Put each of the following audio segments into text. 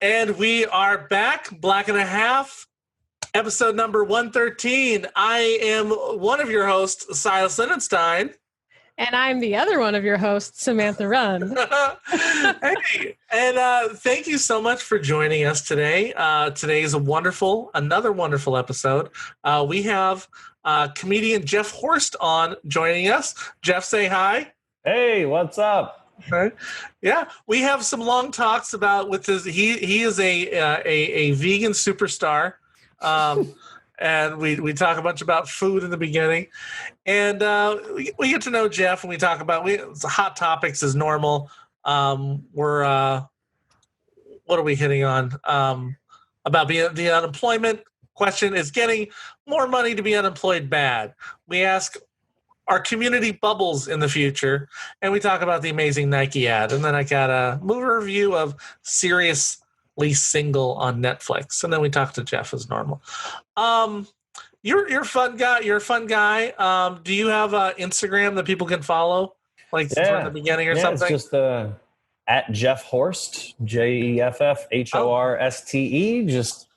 And we are back, Black and a Half, episode number 113. I am one of your hosts, Silas Lindenstein. And I'm the other one of your hosts, Samantha Run. Hey, and thank you so much for joining us today. Today is another wonderful episode. We have comedian Jeff Horste on joining us. Jeff, say hi. Hey, what's up? Okay. Yeah, we have some long talks about with his. He is a vegan superstar, and we talk a bunch about food in the beginning, and we get to know Jeff and we talk about hot topics as normal. We're what are we hitting on about being the unemployment question? Is getting more money to be unemployed bad? We ask, our community bubbles in the future, and we talk about the amazing Nike ad, and then I got a movie review of Seriously Single on Netflix, and then we talk to Jeff as normal. You're a fun guy. You're a fun guy. Do you have Instagram that people can follow, like from the beginning or something? It's just at Jeff Horste, JeffHorste. Just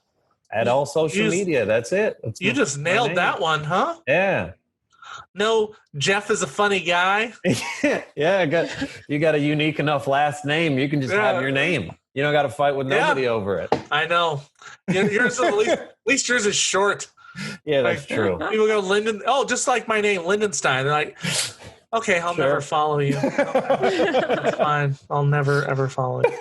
at all social media. That's it. You just nailed that one, huh? Yeah. No, Jeff is a funny guy. Yeah, you got a unique enough last name. You can just have your name. You don't got to fight with nobody over it. I know. Yours at least yours is short. Yeah, that's true. People go Linden. Oh, just like my name, Lindenstein. They're like, okay, I'll never follow you. That's fine. I'll never ever follow you.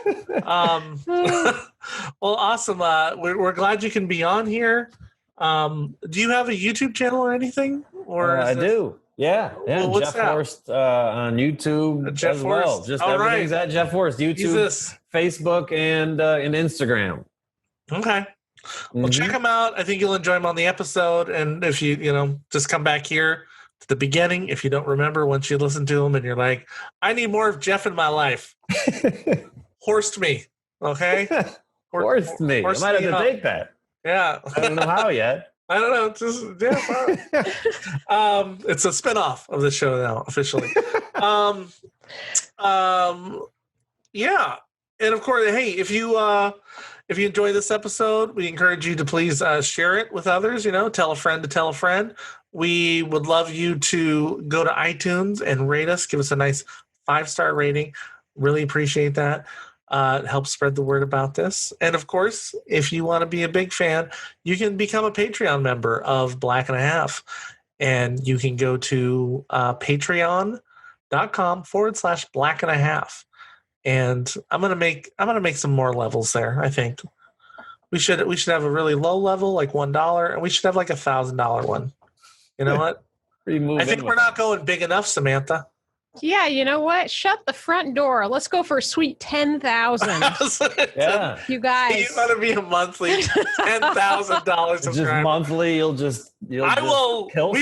Well, awesome. We're glad you can be on here. Do you have a YouTube channel or anything? Or I do. Yeah. Well, Jeff Horste on YouTube Jeff as well. Horste. Just All everything's right. at Jeff Horste. YouTube, Facebook, and Instagram. Okay. Well, check them out. I think you'll enjoy them on the episode. And if you just come back here to the beginning, if you don't remember, once you listen to them and you're like, I need more of Jeff in my life. Horste me. Okay? Horste me. I might have to take that. Yeah. I don't know how yet. I don't know. It's just it's a spinoff of the show now, officially. Yeah, and of course, hey, if you enjoy this episode, we encourage you to please share it with others. Tell a friend to tell a friend. We would love you to go to iTunes and rate us. Give us a nice 5-star rating. Really appreciate that. It helps spread the word about this. And of course, if you want to be a big fan, you can become a Patreon member of Black and a Half. And you can go to patreon.com/Black and a Half. And I'm gonna make some more levels there. I think we should have a really low level, like $1, and we should have like $1,000 one. You know what? I think we're not going big enough, Samantha. Yeah, you know what? Shut the front door. Let's go for a sweet 10,000. Yeah, you guys. You want to be a monthly $10,000 just monthly. We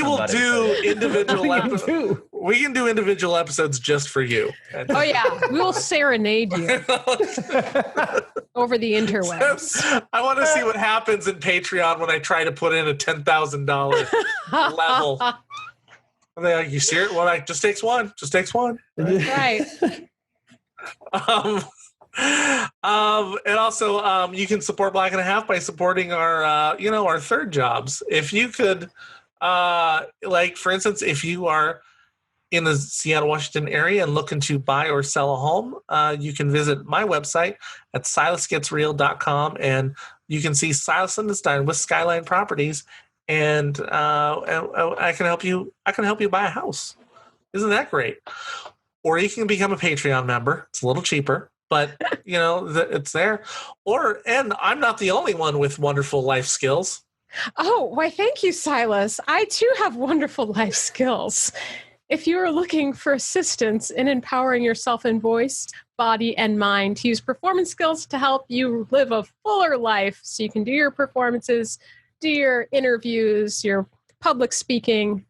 will do individual episodes. We can do individual episodes just for you. Oh yeah, we'll serenade you over the interwebs. I want to see what happens in Patreon when I try to put in a $10,000 level. And they're like, you serious? Well, like, just takes one. Just takes one. Right. And also, you can support Black and a Half by supporting our, our third jobs. If you could, for instance, if you are in the Seattle, Washington area and looking to buy or sell a home, you can visit my website at silasgetsreal.com, and you can see Silas Lindenstein with Skyline Properties. And I can help you. I can help you buy a house. Isn't that great? Or you can become a Patreon member. It's a little cheaper, but it's there. And I'm not the only one with wonderful life skills. Oh, why? Thank you, Silas. I too have wonderful life skills. If you are looking for assistance in empowering yourself in voice, body, and mind to use performance skills to help you live a fuller life, so you can do your performances, do your interviews, your public speaking,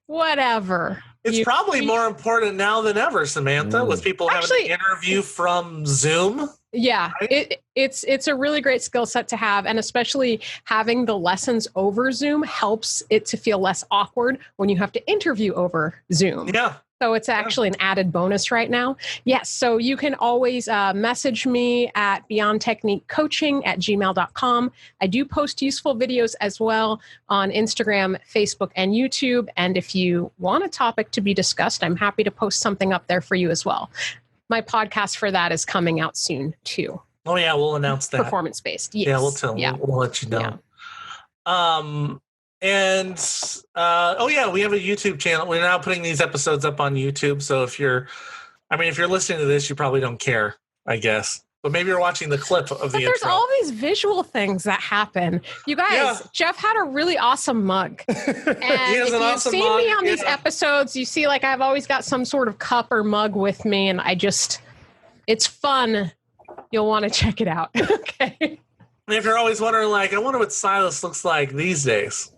whatever. It's probably more important now than ever, Samantha, with people having an interview from Zoom. Yeah, right? It's a really great skill set to have, and especially having the lessons over Zoom helps it to feel less awkward when you have to interview over Zoom. Yeah. So it's actually an added bonus right now. Yes. So you can always message me at beyondtechniquecoaching@gmail.com. I do post useful videos as well on Instagram, Facebook, and YouTube. And if you want a topic to be discussed, I'm happy to post something up there for you as well. My podcast for that is coming out soon too. Oh yeah, we'll announce that. Performance-based. Yes. Yeah, we'll tell. Yeah. We'll let you know. Yeah. And we have a YouTube channel. We're now putting these episodes up on YouTube. So if you're listening to this, you probably don't care, I guess. But maybe you're watching the clip of the intro. There's all these visual things that happen. You guys, Jeff had a really awesome mug. And if you've seen me on these episodes, you see like I've always got some sort of cup or mug with me, and it's fun. You'll want to check it out. Okay. And if you're always wondering, like, I wonder what Silas looks like these days.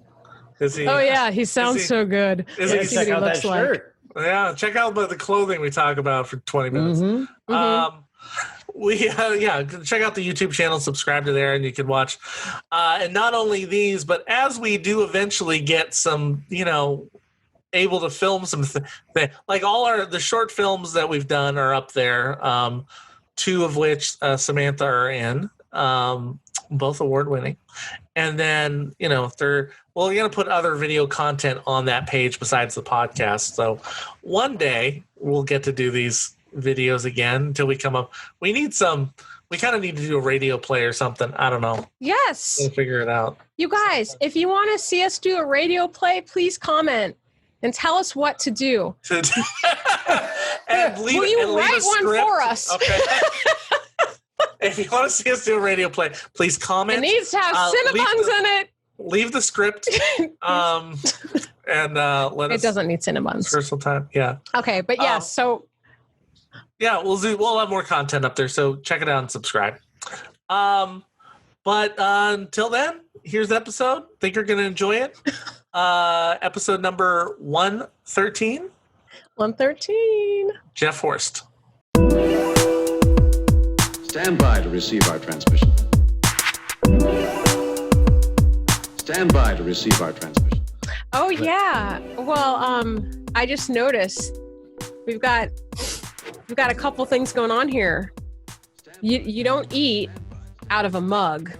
He sounds so good. Check out that shirt. Yeah, check out the clothing we talk about for 20 minutes. Mm-hmm. Check out the YouTube channel, subscribe to there, and you can watch. And not only these, but as we do eventually get some, able to film some like all the short films that we've done are up there. 2 of which Samantha are in, both award-winning. And then, we're going to put other video content on that page besides the podcast. So one day we'll get to do these videos again until we come up. We kind of need to do a radio play or something. I don't know. Yes. We'll figure it out. You guys, if you want to see us do a radio play, please comment and tell us what to do. And Will you write one for us? Okay. If you want to see us do a radio play, please comment. It needs to have Cinnabons in it. Leave the script. And let us. It doesn't need Cinnabons. Personal time. Yeah. Okay, but so. Yeah, we'll have more content up there, so check it out and subscribe. But until then, here's the episode. Think you're going to enjoy it. Episode number 113. 113. Jeff Horste. Stand by to receive our transmission. Stand by to receive our transmission. Oh yeah. Well, I just noticed we've got a couple things going on here. You don't eat out of a mug.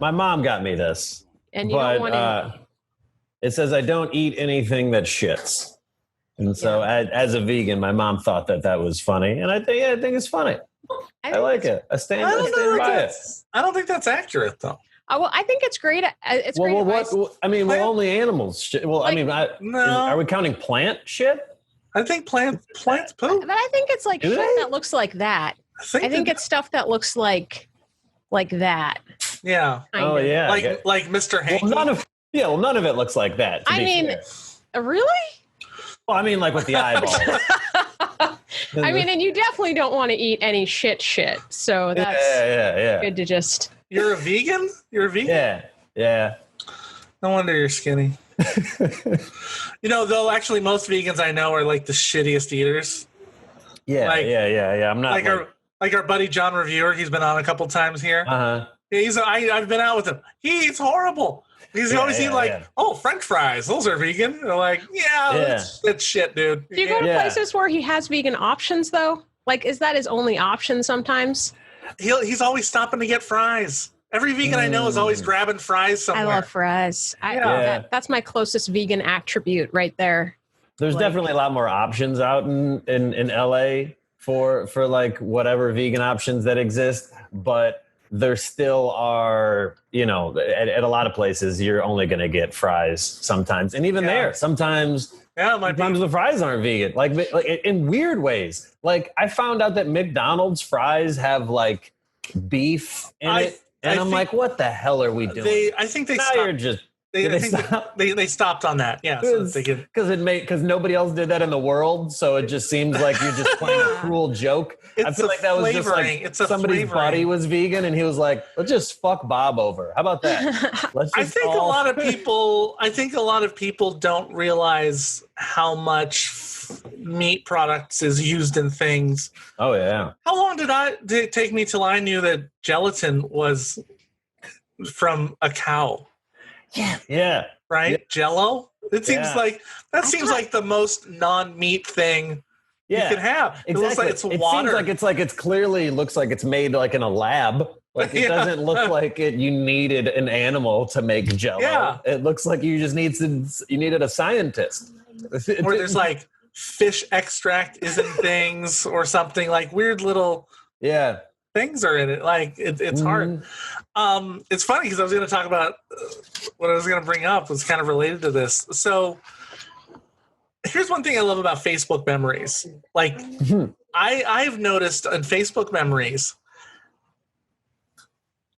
My mom got me this. And you don't want to. It says I don't eat anything that shits. And so as a vegan, my mom thought that was funny. And I think it's funny. I like it. I stand by it. I don't think that's accurate, though. Well, I think it's great. It's great advice. Only animals shit. Well, no. Are we counting plant shit? I think plants poop. But I think it's like shit that looks like that. I think it's stuff that looks like that. Yeah. Oh, yeah. Like Mr. Hanky. Well, none of it looks like that. Really? Well, like with the eyeballs. And you definitely don't want to eat any shit. So that's good to just. You're a vegan? You're a vegan? Yeah. No wonder you're skinny. Though actually most vegans I know are like the shittiest eaters. Yeah. I'm not like our buddy John Reviewer. He's been on a couple times here. Uh-huh. I've been out with him. He eats horrible. He's always eating French fries. Those are vegan. They're like, that's shit, dude. Do you go to places where he has vegan options though? Like, is that his only option sometimes? He's always stopping to get fries. Every vegan I know is always grabbing fries somewhere. I love fries. That's my closest vegan attribute right there. There's definitely a lot more options out in LA for like whatever vegan options that exist, but there still are, at a lot of places, you're only going to get fries sometimes. And even there, sometimes the fries aren't vegan, like in weird ways. Like I found out that McDonald's fries have like beef in it. And I'm like, what the hell are we doing? I think they now stopped. You're just They stopped on that. Yeah, because nobody else did that in the world, so it just seems like you're just playing a cruel joke. I feel like that was just like somebody's buddy was vegan, and he was like, "Let's just fuck Bob over." How about that? I think a lot of people don't realize how much meat products is used in things. Oh yeah. How long did it take me till I knew that gelatin was from a cow? Yeah. Right? Yeah. Jello? It seems Yeah. like like the most non-meat thing you Yeah, can have. It looks like it's It water. seems like it's clearly looks like it's made like in a lab. Like it Yeah. doesn't look like you needed an animal to make Jello. Yeah. It looks like you just needed a scientist. Or there's like fish extract is in things or something, like weird little things are in it. Like it's hard. It's funny because I was going to talk about what I was going to bring up was kind of related to this. So here's one thing I love about Facebook memories. Like I've noticed on Facebook memories,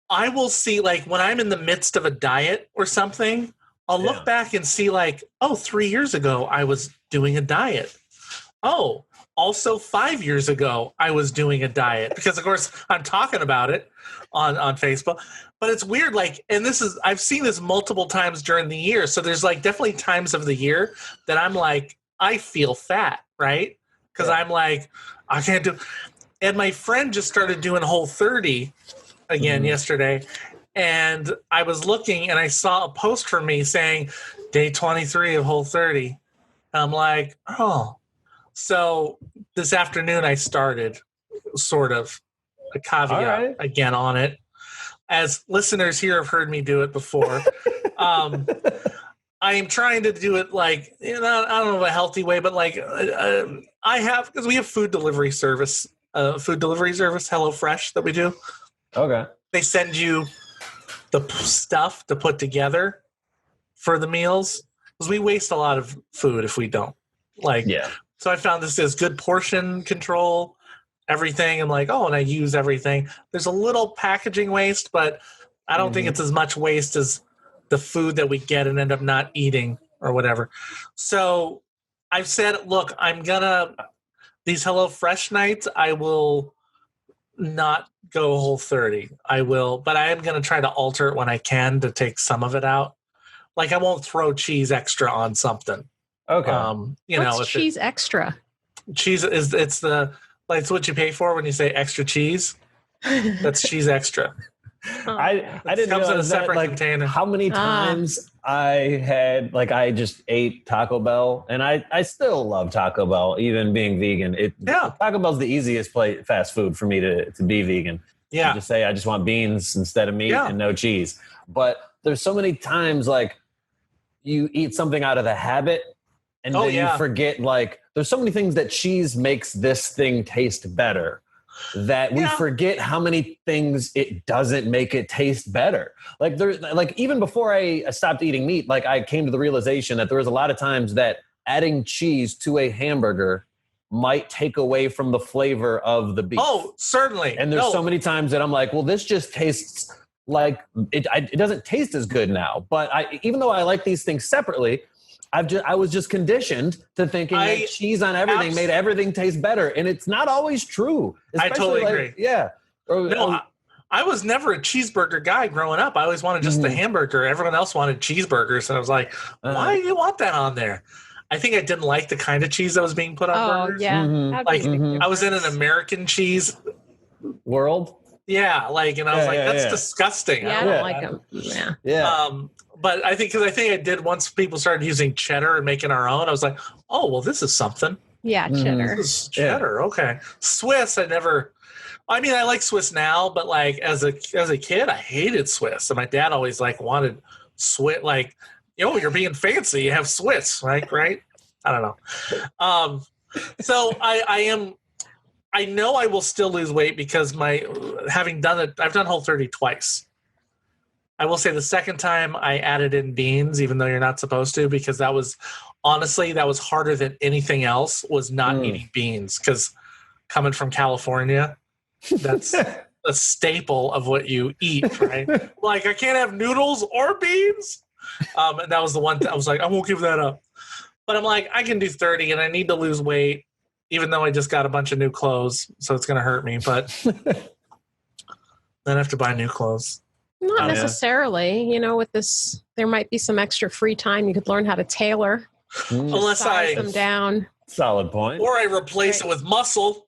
I will see, like, when I'm in the midst of a diet or something, I'll look back and see, like, 3 years ago, I was doing a diet. Oh, also 5 years ago, I was doing a diet. Because, of course, I'm talking about it on Facebook. But it's weird, like, and I've seen this multiple times during the year. So there's, like, definitely times of the year that I'm like, I feel fat, right? Because I'm like, I can't do. And my friend just started doing Whole30 again yesterday, and I was looking and I saw a post from me saying day 23 of Whole30. And I'm like, oh. So this afternoon I started sort of a caveat again on it. As listeners here have heard me do it before. I am trying to do it like, I don't know, a healthy way, but like I have, because we have food delivery service, HelloFresh, that we do. Okay. They send you the stuff to put together for the meals, because we waste a lot of food if we don't. So I found this is good portion control, everything. I'm like, and I use everything. There's a little packaging waste, but I don't think it's as much waste as the food that we get and end up not eating or whatever. So I've said, look, these HelloFresh nights, I will not go Whole30. I will, but I am going to try to alter it when I can to take some of it out. Like I won't throw cheese extra on something. Okay. What's cheese extra? Cheese it's what you pay for when you say extra cheese. That's cheese extra. I didn't comes know in a separate that, container. How many times I just ate Taco Bell, and I still love Taco Bell, even being vegan. Taco Bell's the easiest fast food for me to be vegan. Yeah. Just say I just want beans instead of meat and no cheese. But there's so many times like you eat something out of the habit, and then you forget, like there's so many things that cheese makes this thing taste better, that we forget how many things it doesn't make it taste better. Like even before I stopped eating meat, like I came to the realization that there was a lot of times that adding cheese to a hamburger might take away from the flavor of the beef. Oh, certainly. And there's so many times that I'm like, well, this just tastes like it doesn't taste as good now. But even though I like these things separately, I was just conditioned to thinking that cheese on everything made everything taste better, and it's not always true. I totally agree. Yeah. I was never a cheeseburger guy growing up. I always wanted just the hamburger. Everyone else wanted cheeseburgers, and I was like, why do you want that on there? I think I didn't like the kind of cheese that was being put on burgers. Yeah. I was in an American cheese world. Yeah, and I was that's disgusting. Yeah, I don't like them. Yeah. But I think I did once people started using cheddar and making our own, I was like, oh, well, this is something. Yeah, cheddar. This is cheddar. Yeah. Okay. Swiss, I like Swiss now, but like as a kid, I hated Swiss. And my dad always wanted Swiss, you're being fancy, you have Swiss, right? I don't know. So I know I will still lose weight because having done it, I've done Whole30 twice. I will say the second time I added in beans, even though you're not supposed to, because that was harder than anything else, was not eating beans. Because coming from California, that's a staple of what you eat, right? Like I can't have noodles or beans. And that was the one I was like, I won't give that up. But I'm like, I can do 30 and I need to lose weight, even though I just got a bunch of new clothes. So it's going to hurt me, but then I have to buy new clothes. Not necessarily. With this, there might be some extra free time. You could learn how to tailor. Unless size them down. Solid point. Or I replace it with muscle,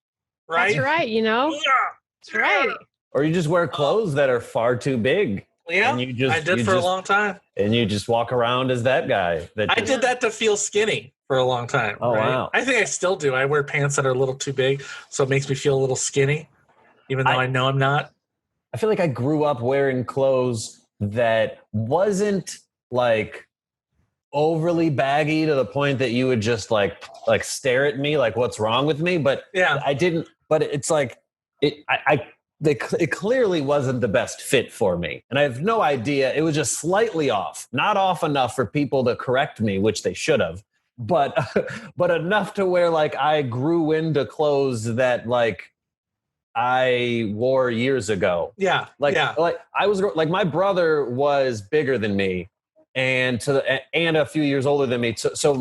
right? That's right, That's right. Or you just wear clothes that are far too big. Yeah, And I did for a long time. And you just walk around as that guy. I did that to feel skinny for a long time. Oh, right? wow. I think I still do. I wear pants that are a little too big, so it makes me feel a little skinny, even though I know I'm not. I feel like I grew up wearing clothes that wasn't like overly baggy to the point that you would just like stare at me like what's wrong with me, but Yeah. I didn't. But it's like it clearly wasn't the best fit for me, and I have no idea. It was just slightly off, not off enough for people to correct me, which they should have, but enough to where like I grew into clothes that like I wore years ago. Yeah. Like I was like, my brother was bigger than me and a few years older than me. So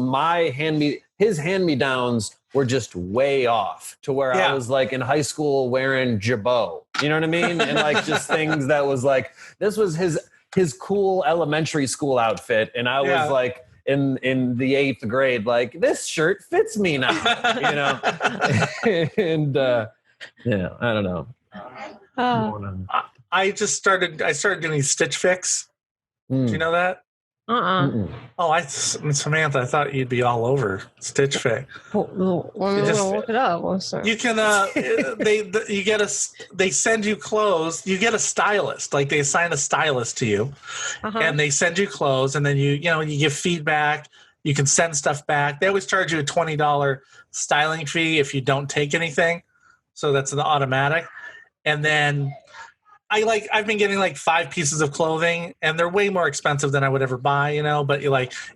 his hand-me-downs were just way off to where I was like in high school wearing jabot. You know what I mean? And like just things that was like, this was his cool elementary school outfit. And I was like in the 8th grade, like, this shirt fits me now, you know? And yeah, I don't know. I started doing Stitchfix. Do you know that? Oh, Samantha, I thought you'd be all over Stitchfix. Look it up. You can they send you clothes. You get a stylist, like they assign a stylist to you, and they send you clothes, and then you give feedback. You can send stuff back. They always charge you a $20 styling fee if you don't take anything, so that's an automatic. And then I've been getting like 5 pieces of clothing, and they're way more expensive than I would ever buy, but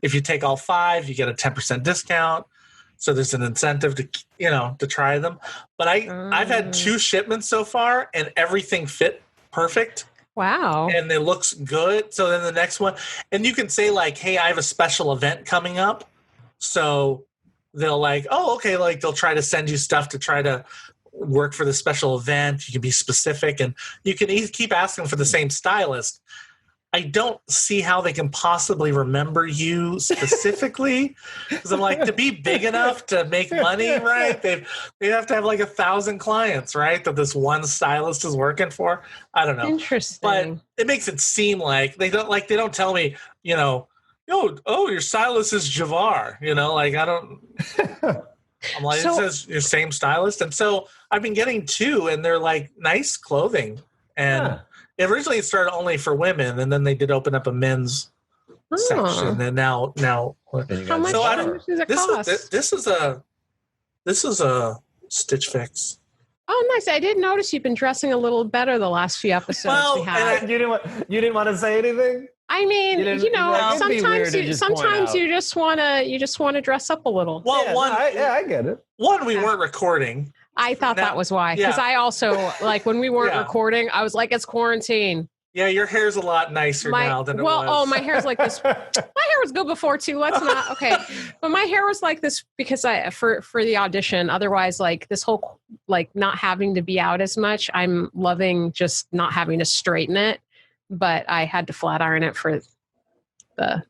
if you take all 5, you get a 10% discount. So there's an incentive to try them. But I've had 2 shipments so far, and everything fit perfect. Wow. And it looks good. So then the next one, and you can say like, hey, I have a special event coming up. So they'll like, oh, okay. Like they'll try to send you stuff to try to work for the special event. You can be specific, and you can keep asking for the same stylist. I don't see how they can possibly remember you specifically, because I'm like, to be big enough to make money, right? They have to have like 1,000 clients, right? That this one stylist is working for. I don't know. Interesting. But it makes it seem like they don't tell me, oh, your stylist is Javar. I don't. I'm like, it says your same stylist. And so I've been getting 2, and they're like nice clothing. And originally it started only for women, and then they did open up a men's section. And now how much does it cost? This is a Stitch Fix. Oh, nice. I did notice you've been dressing a little better the last few episodes we had. You didn't want to say anything? I mean, sometimes you just want to dress up a little. Well, I get it. We weren't recording. I thought that was why, because I also like when we weren't recording, I was like, it's quarantine. Yeah, your hair's a lot nicer now than it was. Oh, my hair's like this. My hair was good before too. Let's not. Okay, but my hair was like this because for the audition. Otherwise, like this whole like not having to be out as much. I'm loving just not having to straighten it. But I had to flat iron it for the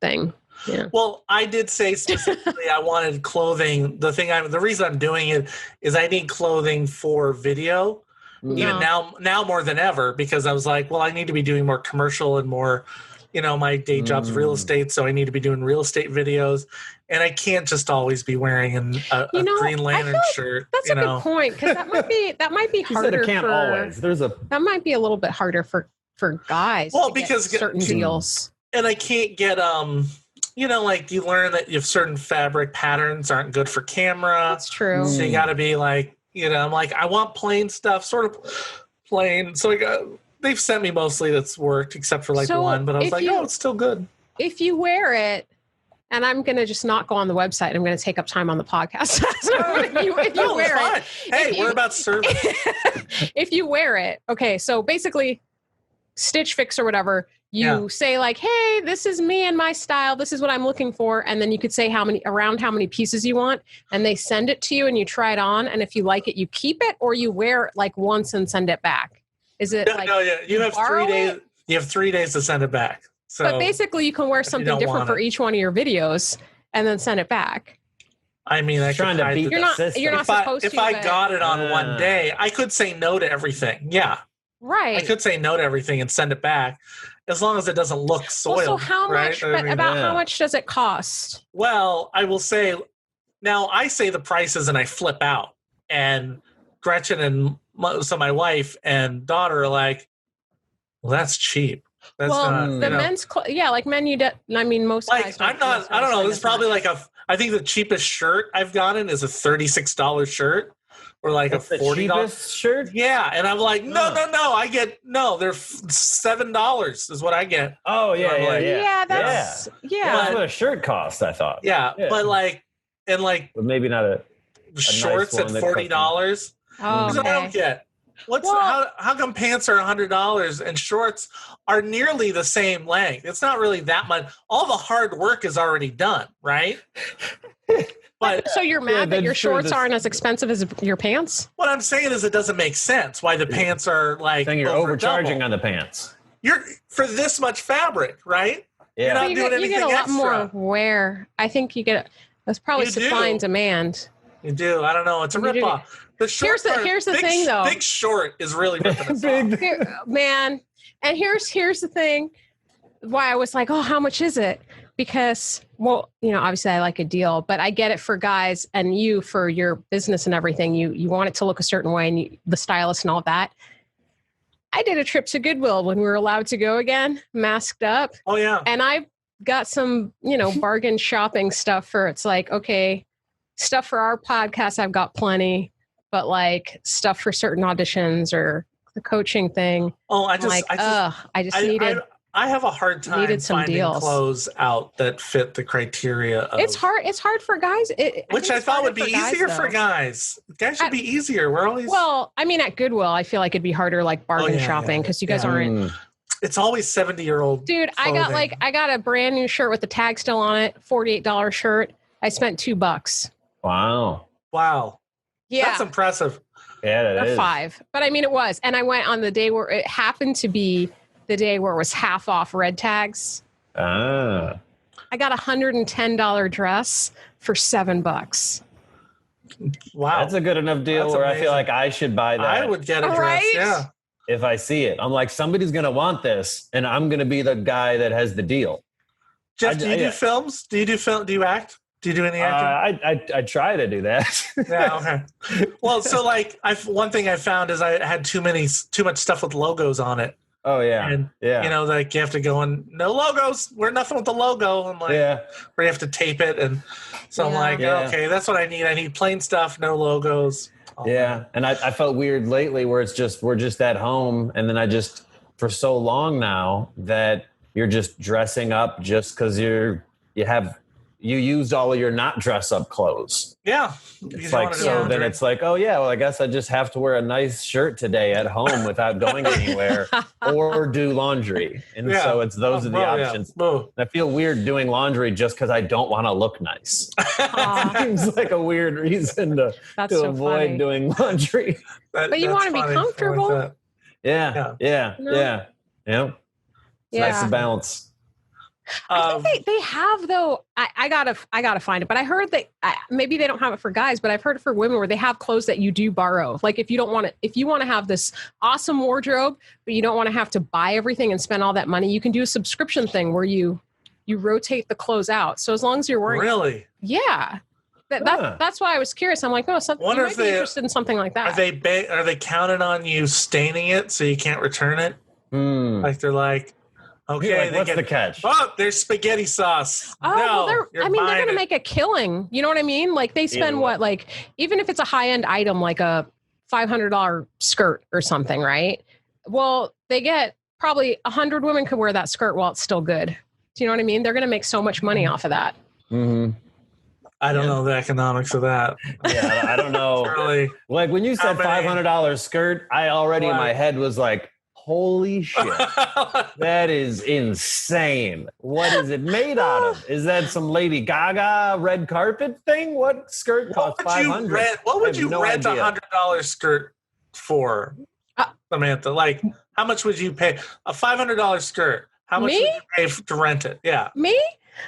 thing. Yeah. Well, I did say specifically I wanted clothing. The reason I'm doing it is I need clothing for video, even now more than ever, because I was like, well, I need to be doing more commercial and more, my day job's real estate, so I need to be doing real estate videos, and I can't just always be wearing a Green Lantern shirt. That's a good point, because that might be harder. It can't always. That might be a little bit harder for guys. Well, because certain deals, and I can't get like you learn that you have certain fabric patterns aren't good for camera. That's true. So you got to be like, I'm like, I want plain stuff, sort of plain. So they've sent me mostly that's worked, except for one. But I was like, it's still good. If you wear it, and I'm going to just not go on the website. I'm going to take up time on the podcast. if you wear it. Hey, we're about service. If you wear it. Okay, so basically, Stitch Fix or whatever, you say like, hey, this is me and my style. This is what I'm looking for. And then you could say how many pieces you want. And they send it to you and you try it on. And if you like it, you keep it, or you wear it like once and send it back. Is it you have 3 days. You have 3 days to send it back. So, but basically, you can wear something different for each one of your videos and then send it back. I mean, you're not supposed to. If I got it on one day, I could say no to everything. Yeah. Right. I could say no to everything and send it back, as long as it doesn't look soiled. Well, so how right? much? But about how much does it cost? Well, I will say. Now I say the prices and I flip out, and Gretchen and my wife and daughter are like, "Well, that's cheap." That's not, the men's, like men, most like guys. I'm not. I don't know. This is probably like I think the cheapest shirt I've gotten is a $36 shirt, or like That's a $40 shirt. Yeah, and I'm like, no. They're $7 is what I get. Oh yeah, yeah. That's That's what a shirt costs. I thought. Yeah, but but maybe not a shorts nice at $40. Oh, okay. I don't get. How come pants are $100 and shorts are nearly the same length? It's not really that much. All the hard work is already done, right? But so you're mad that your shorts aren't as expensive as your pants? What I'm saying is it doesn't make sense why the pants are like. Saying you're overcharging on the pants. You're for this much fabric, right? Yeah. You're not doing anything you get a lot extra. more wear. I think you get. That's probably supply and demand. You do. I don't know. It's a ripoff. The short here's the thing, though. Big Short is really ripping us off. Man. And here's the thing. Why I was like, oh, how much is it? Because, obviously I like a deal, but I get it for guys and you for your business and everything. You want it to look a certain way and the stylist and all that. I did a trip to Goodwill when we were allowed to go again, masked up. Oh, yeah. And I got some, bargain shopping stuff it's like, okay, stuff for our podcast, I've got plenty, but like stuff for certain auditions or the coaching thing. Oh, I have a hard time finding clothes out that fit the criteria of. It's hard for guys. Which I thought would be easier for guys. Guys should be easier. We're always. Well, at Goodwill, I feel like it'd be harder, like bargain shopping, because you guys aren't. It's always 70-year-old. Dude, clothing. I got a brand new shirt with the tag still on it, $48 shirt. I spent $2. Wow. Yeah. That's impressive. Yeah, that is. $5. But it was. And I went on the day where it happened to be the day where it was half off red tags. I got a $110 dress for $7. Wow. That's a good enough deal where I feel like I should buy that. I would get a dress, yeah. If I see it. I'm like, somebody's going to want this, and I'm going to be the guy that has the deal. Jeff, do you do films? Do you do film? Do you act? Do you do any acting? I try to do that. Yeah, okay. Well, so one thing I found is I had too much stuff with logos on it. Oh yeah, and yeah. Like you have to go and no logos. We're nothing with the logo. I'm like, where you have to tape it, and so I'm like, okay, that's what I need. I need plain stuff, no logos. And I felt weird lately where we're just at home, and then for so long now that you're just dressing up just because you used all of your not dress up clothes. Yeah. It's like, so then it's like, oh yeah, well, I guess I just have to wear a nice shirt today at home without going anywhere or do laundry. And so those are the options. Yeah. I feel weird doing laundry just because I don't want to look nice. Seems like a weird reason to avoid doing laundry. But you want to be comfortable. Yeah. It's nice to balance. I think they have though. I gotta find it, but I heard that maybe they don't have it for guys, but I've heard it for women where they have clothes that you do borrow. Like if you want to have this awesome wardrobe, but you don't want to have to buy everything and spend all that money, you can do a subscription thing where you rotate the clothes out. So as long as you're wearing, really, that's why I was curious. I'm like, you might be interested in something like that. Are they counting on you staining it so you can't return it? Like they're like. Okay, what's the catch? Oh, there's spaghetti sauce. Oh, well, they're going to make a killing. You know what I mean? Like they spend even if it's a high-end item, like a $500 skirt or something, right? Well, they get probably 100 women could wear that skirt while it's still good. Do you know what I mean? They're going to make so much money off of that. Mm-hmm. I don't know the economics of that. Yeah, I don't know. Really, like when you said $500 skirt, I already in my head was like, holy shit. That is insane. What is it made out of? Is that some Lady Gaga red carpet thing? What skirt costs $500? What would you rent a $100 skirt for, Samantha? Like, how much would you pay? A $500 skirt. How much would you pay to rent it? Yeah. Me?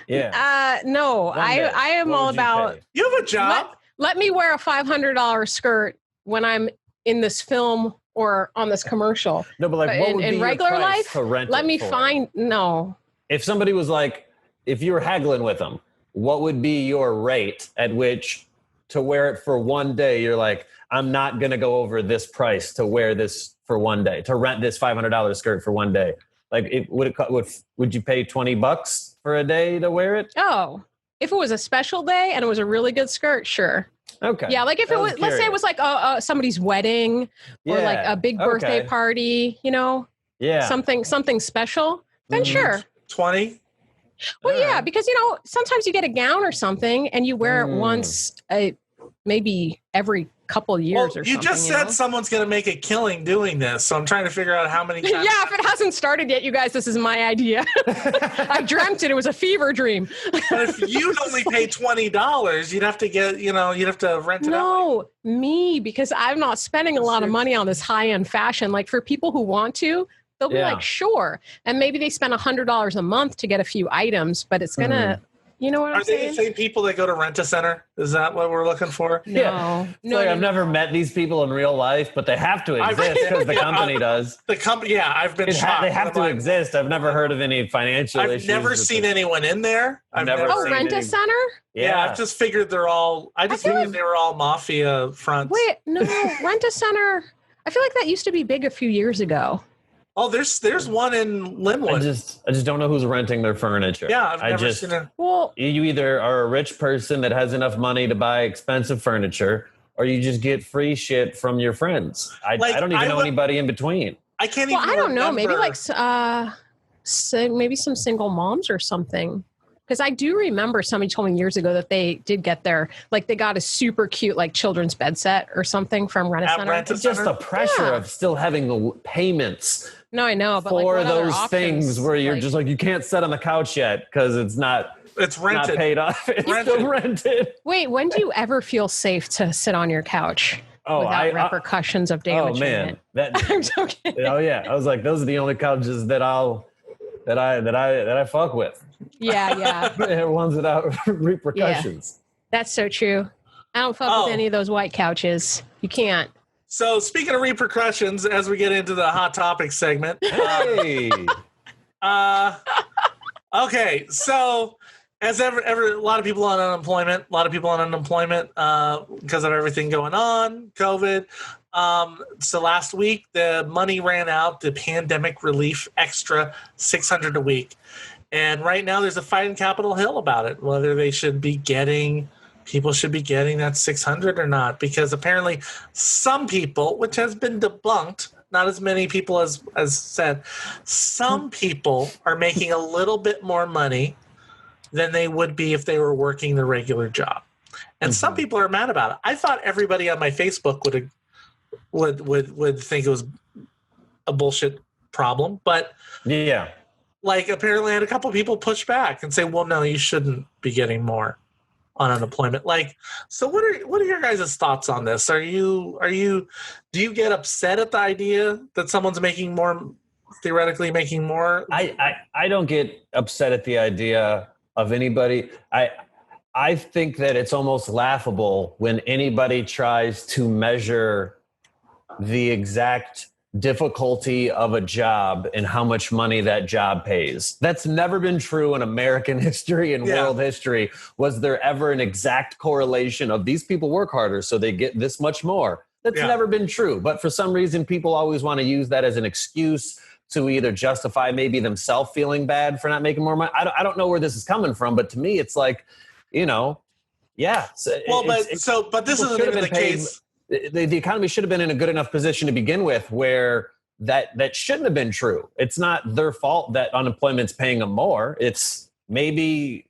Yeah. No, I am all about. You have a job. Let me wear a $500 skirt when I'm in this film or on this commercial. No, but like, But what in- would in be your regular price life, to rent Let it me for? find. No. If somebody was like, if you were haggling with them, what would be your rate at which to wear it for one day? You're like, I'm not going to go over this price to wear this for one day, to rent this $500 skirt for one day. Like, would you pay $20 for a day to wear it? Oh, if it was a special day and it was a really good skirt, sure. Okay. Yeah, like if it was, let's say it was like somebody's wedding or like a big birthday okay. party, Yeah. something special, then sure. 20. Well, yeah, because sometimes you get a gown or something and you wear it once, maybe every couple years or you something. just said someone's going to make a killing doing this, so I'm trying to figure out how many times. Yeah, if it hasn't started yet, you guys, this is my idea. I dreamt it. It was a fever dream. But if you'd only pay $20, you'd have to get, you'd have to rent it out. No, me, because I'm not spending a lot of money on this high-end fashion. Like for people who want to, they'll be like, sure. And maybe they spend $100 a month to get a few items, but it's going to, you know what I'm saying? Are they the same people that go to Rent-A-Center? Is that what we're looking for? No. No, I've never met these people in real life, but they have to exist because the company does. The company, I've been shocked. They have to exist. I've never heard of any financial issues. I've never seen anyone in there. I've never seen Rent-A-Center? Yeah, I've just figured they were all mafia fronts. Wait, no, Rent-A-Center. I feel like that used to be big a few years ago. Oh, there's one in Linwood. I just don't know who's renting their furniture. Yeah, I've never seen it. Well, you either are a rich person that has enough money to buy expensive furniture, or you just get free shit from your friends. I don't even know anybody in between. I can't even. Well, I don't know. Maybe remember. maybe some single moms or something. Because I do remember somebody told me years ago that they did get they got a super cute children's bed set or something from Rent-A-Center. It's just the pressure of still having the payments. No, I know, but for those things where you're just you can't sit on the couch yet because it's rented. Not paid off. It's still rented. Wait, when do you ever feel safe to sit on your couch without repercussions of damage? Oh man, I'm so kidding. Oh yeah, I was like, those are the only couches that I fuck with. Yeah. They're ones without repercussions. Yeah, that's so true. I don't fuck with any of those white couches. You can't. So speaking of repercussions, as we get into the hot topic segment. Hey. Okay, so as ever, a lot of people on unemployment, because of everything going on, COVID. So last week, the money ran out, the pandemic relief extra $600 a week. And right now there's a fight in Capitol Hill about it, whether people should be getting that $600 or not, because apparently some people, which has been debunked, not as many people as said, some people are making a little bit more money than they would be if they were working their regular job. And some people are mad about it. I thought everybody on my Facebook would think it was a bullshit problem, but yeah. Apparently I had a couple people push back and say, well, no, you shouldn't be getting more on unemployment. So what are your guys' thoughts on this? Do you get upset at the idea that someone's theoretically making more? I don't get upset at the idea of anybody. I think that it's almost laughable when anybody tries to measure the exact difficulty of a job and how much money that job pays. That's never been true in American history and world history. Was there ever an exact correlation of these people work harder so they get this much more? That's never been true. But for some reason, people always want to use that as an excuse to either justify maybe themselves feeling bad for not making more money. I don't know where this is coming from, but to me, it's like, yeah. But this isn't even the case. The economy should have been in a good enough position to begin with where that shouldn't have been true. It's not their fault that unemployment's paying them more. It's maybe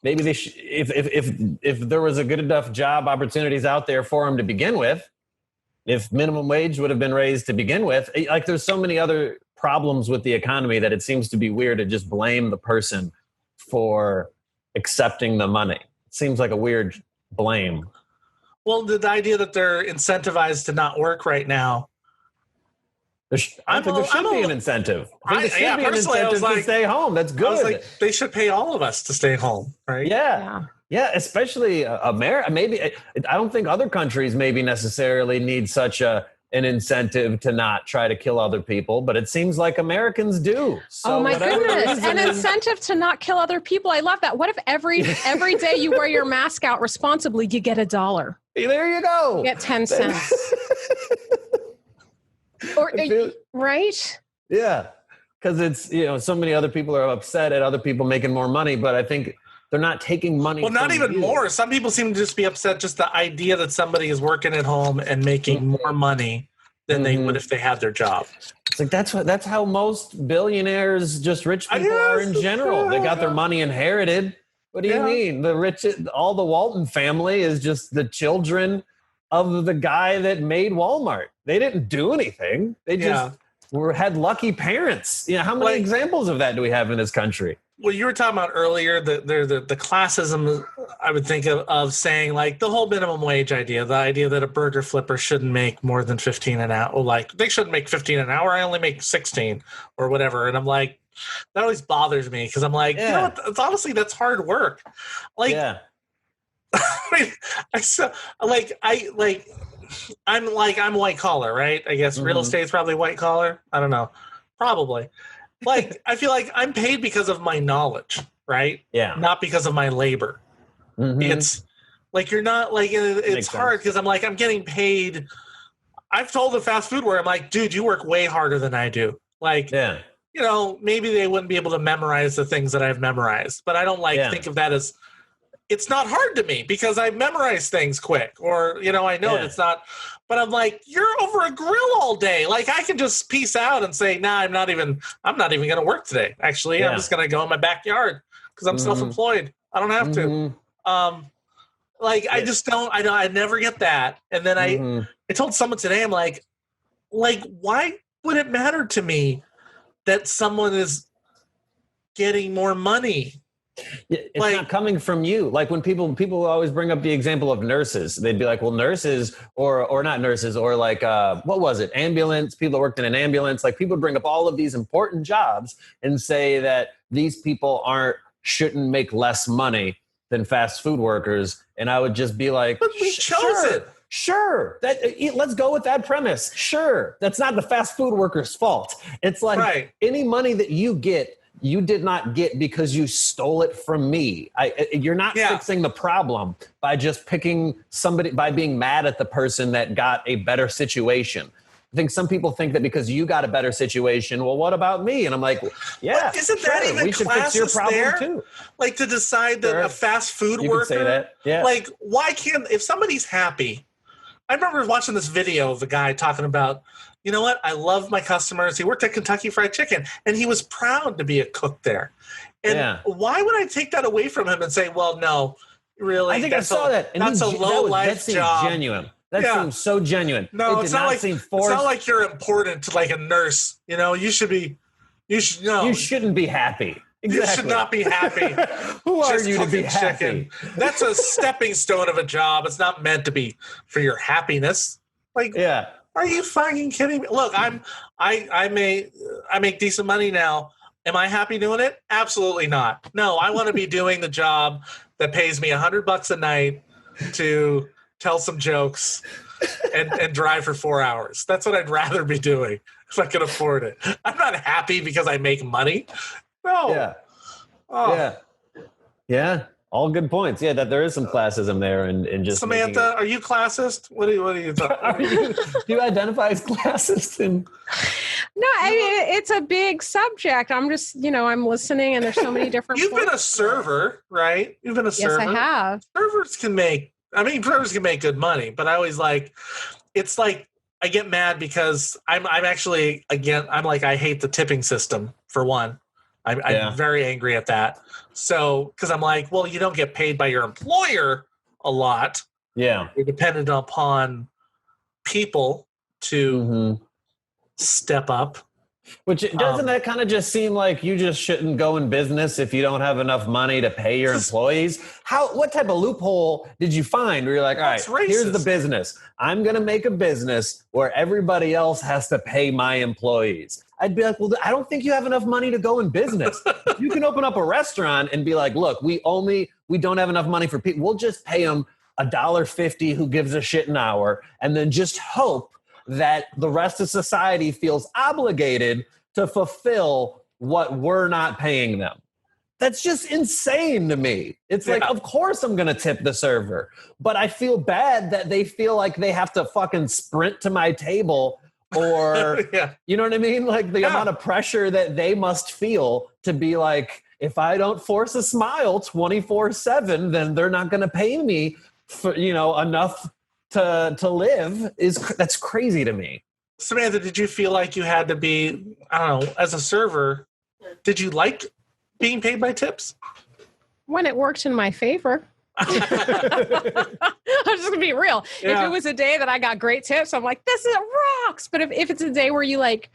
they if there was a good enough job opportunities out there for them to begin with, if minimum wage would have been raised to begin with, there's so many other problems with the economy that it seems to be weird to just blame the person for accepting the money. It seems like a weird blame. Well, the idea that they're incentivized to not work right now. I think there should be an incentive. I think there should be an incentive to stay home. That's good. I was like, they should pay all of us to stay home, right? Yeah, especially America. Maybe I don't think other countries maybe necessarily need such a an incentive to not try to kill other people, but it seems like Americans do. So oh my whatever the goodness. reason An is- incentive to not kill other people. I love that. What if every day you wear your mask out responsibly, you get $1? There you go. You get 10 cents. Or, right? Yeah. Because it's, so many other people are upset at other people making more money, but I think they're not taking money. Well, not from even you. more. Some people seem to just be upset just the idea that somebody is working at home and making more money than they would if they had their job. It's like that's how most billionaires, just rich people are in general. They got their money inherited. What do you mean? The rich, all the Walton family is just the children of the guy that made Walmart. They didn't do anything. They just had lucky parents. How many examples of that do we have in this country? Well, you were talking about earlier the classism I would think of saying, like, the whole minimum wage idea, the idea that a burger flipper shouldn't make more than 15 an hour, or like they shouldn't make 15 an hour. I only make 16 or whatever. And I'm like, that always bothers me because I'm like, you know what? It's honestly, that's hard work. Like, I mean, I'm white collar, right? I guess real estate's probably white collar. I don't know. Probably. Like, I feel like I'm paid because of my knowledge, right? Yeah. Not because of my labor. It's like, you're not like, it's hard because I'm like, I'm getting paid. I've told the fast food where I'm like, dude, you work way harder than I do. Like, maybe they wouldn't be able to memorize the things that I've memorized, but I don't think of that as, it's not hard to me because I memorize things quick, or, I know it's not, but I'm like, you're over a grill all day. Like, I can just peace out and say, nah, I'm not even going to work today. Actually, I'm just going to go in my backyard because I'm self-employed. I don't have to. I just don't, I never get that. And then I told someone today, I'm like, why would it matter to me that someone is getting more money? It's not coming from you. Like, when people always bring up the example of nurses, they'd be like, well, nurses or not nurses, or like, what was it? Ambulance, people that worked in an ambulance. Like, people bring up all of these important jobs and say that these people shouldn't make less money than fast food workers. And I would just be like, but we chose it. Sure. Let's go with that premise. Sure. That's not the fast food workers' fault. It's like any money that you get, you did not get because you stole it from me. You're not fixing the problem by just picking somebody, by being mad at the person that got a better situation. I think some people think that because you got a better situation, well, what about me? And I'm like, isn't that even we should fix your problem there? too. Like, to decide that a fast food you worker, can say that. Yeah. Like, why can't, if somebody's happy, I remember watching this video of a guy talking about, you know what? I love my customers. He worked at Kentucky Fried Chicken, and he was proud to be a cook there. And why would I take that away from him and say, well, no, really? I think I saw that. And that's a low-life job. Genuine. That seems so genuine. No, it's not like you're important to like a nurse. You should be. You shouldn't be happy. Exactly. You should not be happy. Who are you to be happy? That's a stepping stone of a job. It's not meant to be for your happiness. Like, are you fucking kidding me? Look, I make decent money now. Am I happy doing it? Absolutely not. No, I want to be doing the job that pays me $100 a night to tell some jokes and drive for 4 hours. That's what I'd rather be doing if I could afford it. I'm not happy because I make money. No. Yeah. Oh. Yeah. All good points. Yeah, that there is some classism there, and just Samantha, are you classist? What do you thought? Do you identify as classist? No, it's a big subject. I'm just, I'm listening, and there's so many different. You've been a server, right? You've been a server. Yes, I have. Servers can make good money, but I always it's like I get mad because I'm actually I hate the tipping system for one. I'm very angry at that. So, because I'm like, well, you don't get paid by your employer a lot. Yeah. You're dependent upon people to step up. Which doesn't that kind of just seem like you just shouldn't go in business if you don't have enough money to pay your employees? What type of loophole did you find where you're like, all right, here's the business. I'm going to make a business where everybody else has to pay my employees. I'd be like, well, I don't think you have enough money to go in business. You can open up a restaurant and be like, look, we don't have enough money for people. We'll just pay them $1.50 who gives a shit an hour, and then just hope that the rest of society feels obligated to fulfill what we're not paying them. That's just insane to me. It's like, of course I'm going to tip the server, but I feel bad that they feel like they have to fucking sprint to my table or, you know what I mean? Like the amount of pressure that they must feel to be like, if I don't force a smile 24/7, then they're not going to pay me for, enough to live. That's crazy to me. Samantha, did you feel like you had to be, I don't know, as a server, did you like being paid by tips? When it worked in my favor. I'm just gonna be real. If it was a day that I got great tips, I'm like, this is rocks. But if it's a day where you like,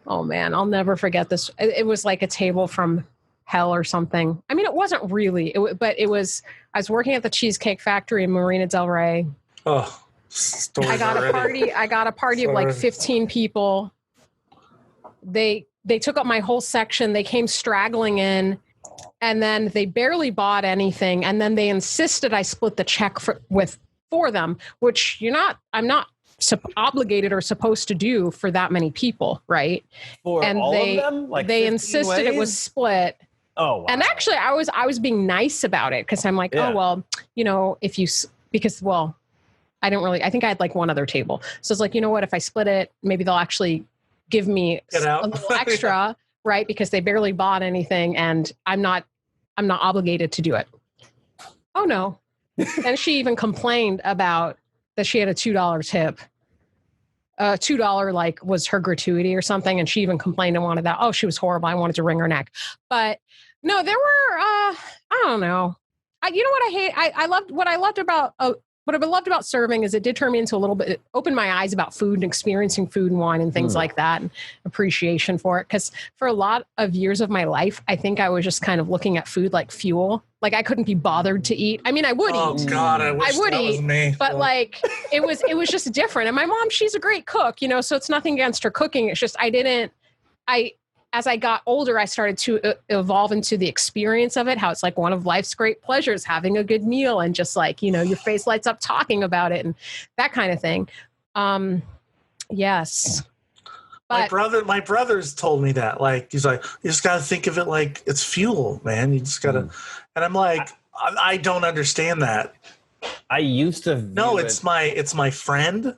oh man, I'll never forget this. It was like a table from hell or something. I mean, it wasn't really, but it was, I was working at the Cheesecake Factory in Marina Del Rey. Oh, I got a party of like 15 people. They took up my whole section. They came straggling in, and then they barely bought anything. And then they insisted I split the check for them, which I'm not obligated or supposed to do for that many people, right? For and all they, of them? Like they insisted ways? It was split. Oh, wow. And actually, I was being nice about it because I'm like, oh well, if you I didn't really. I think I had like one other table, so it's like, you know what? If I split it, maybe they'll actually give me a little extra, right? Because they barely bought anything, and I'm not obligated to do it. Oh no! And she even complained about that she had a $2 tip. $2 like was her gratuity or something, and she even complained and wanted that. Oh, she was horrible. I wanted to wring her neck. But no, there were. I don't know. You know what I hate? What I loved about serving is it did turn me into a little bit, it opened my eyes about food and experiencing food and wine and things like that, and appreciation for it. Because for a lot of years of my life, I think I was just kind of looking at food like fuel. Like I couldn't be bothered to eat. I mean, I would eat. Oh God, I would eat. Was me. But like it was just different. And my mom, she's a great cook, so it's nothing against her cooking. It's just as I got older, I started to evolve into the experience of it, how it's like one of life's great pleasures, having a good meal and just like, your face lights up talking about it and that kind of thing. Yes. But my brother's told me that, like, he's like, you just got to think of it like it's fuel, man. You just got to, and I'm like, I don't understand that. I used to. It's my friend.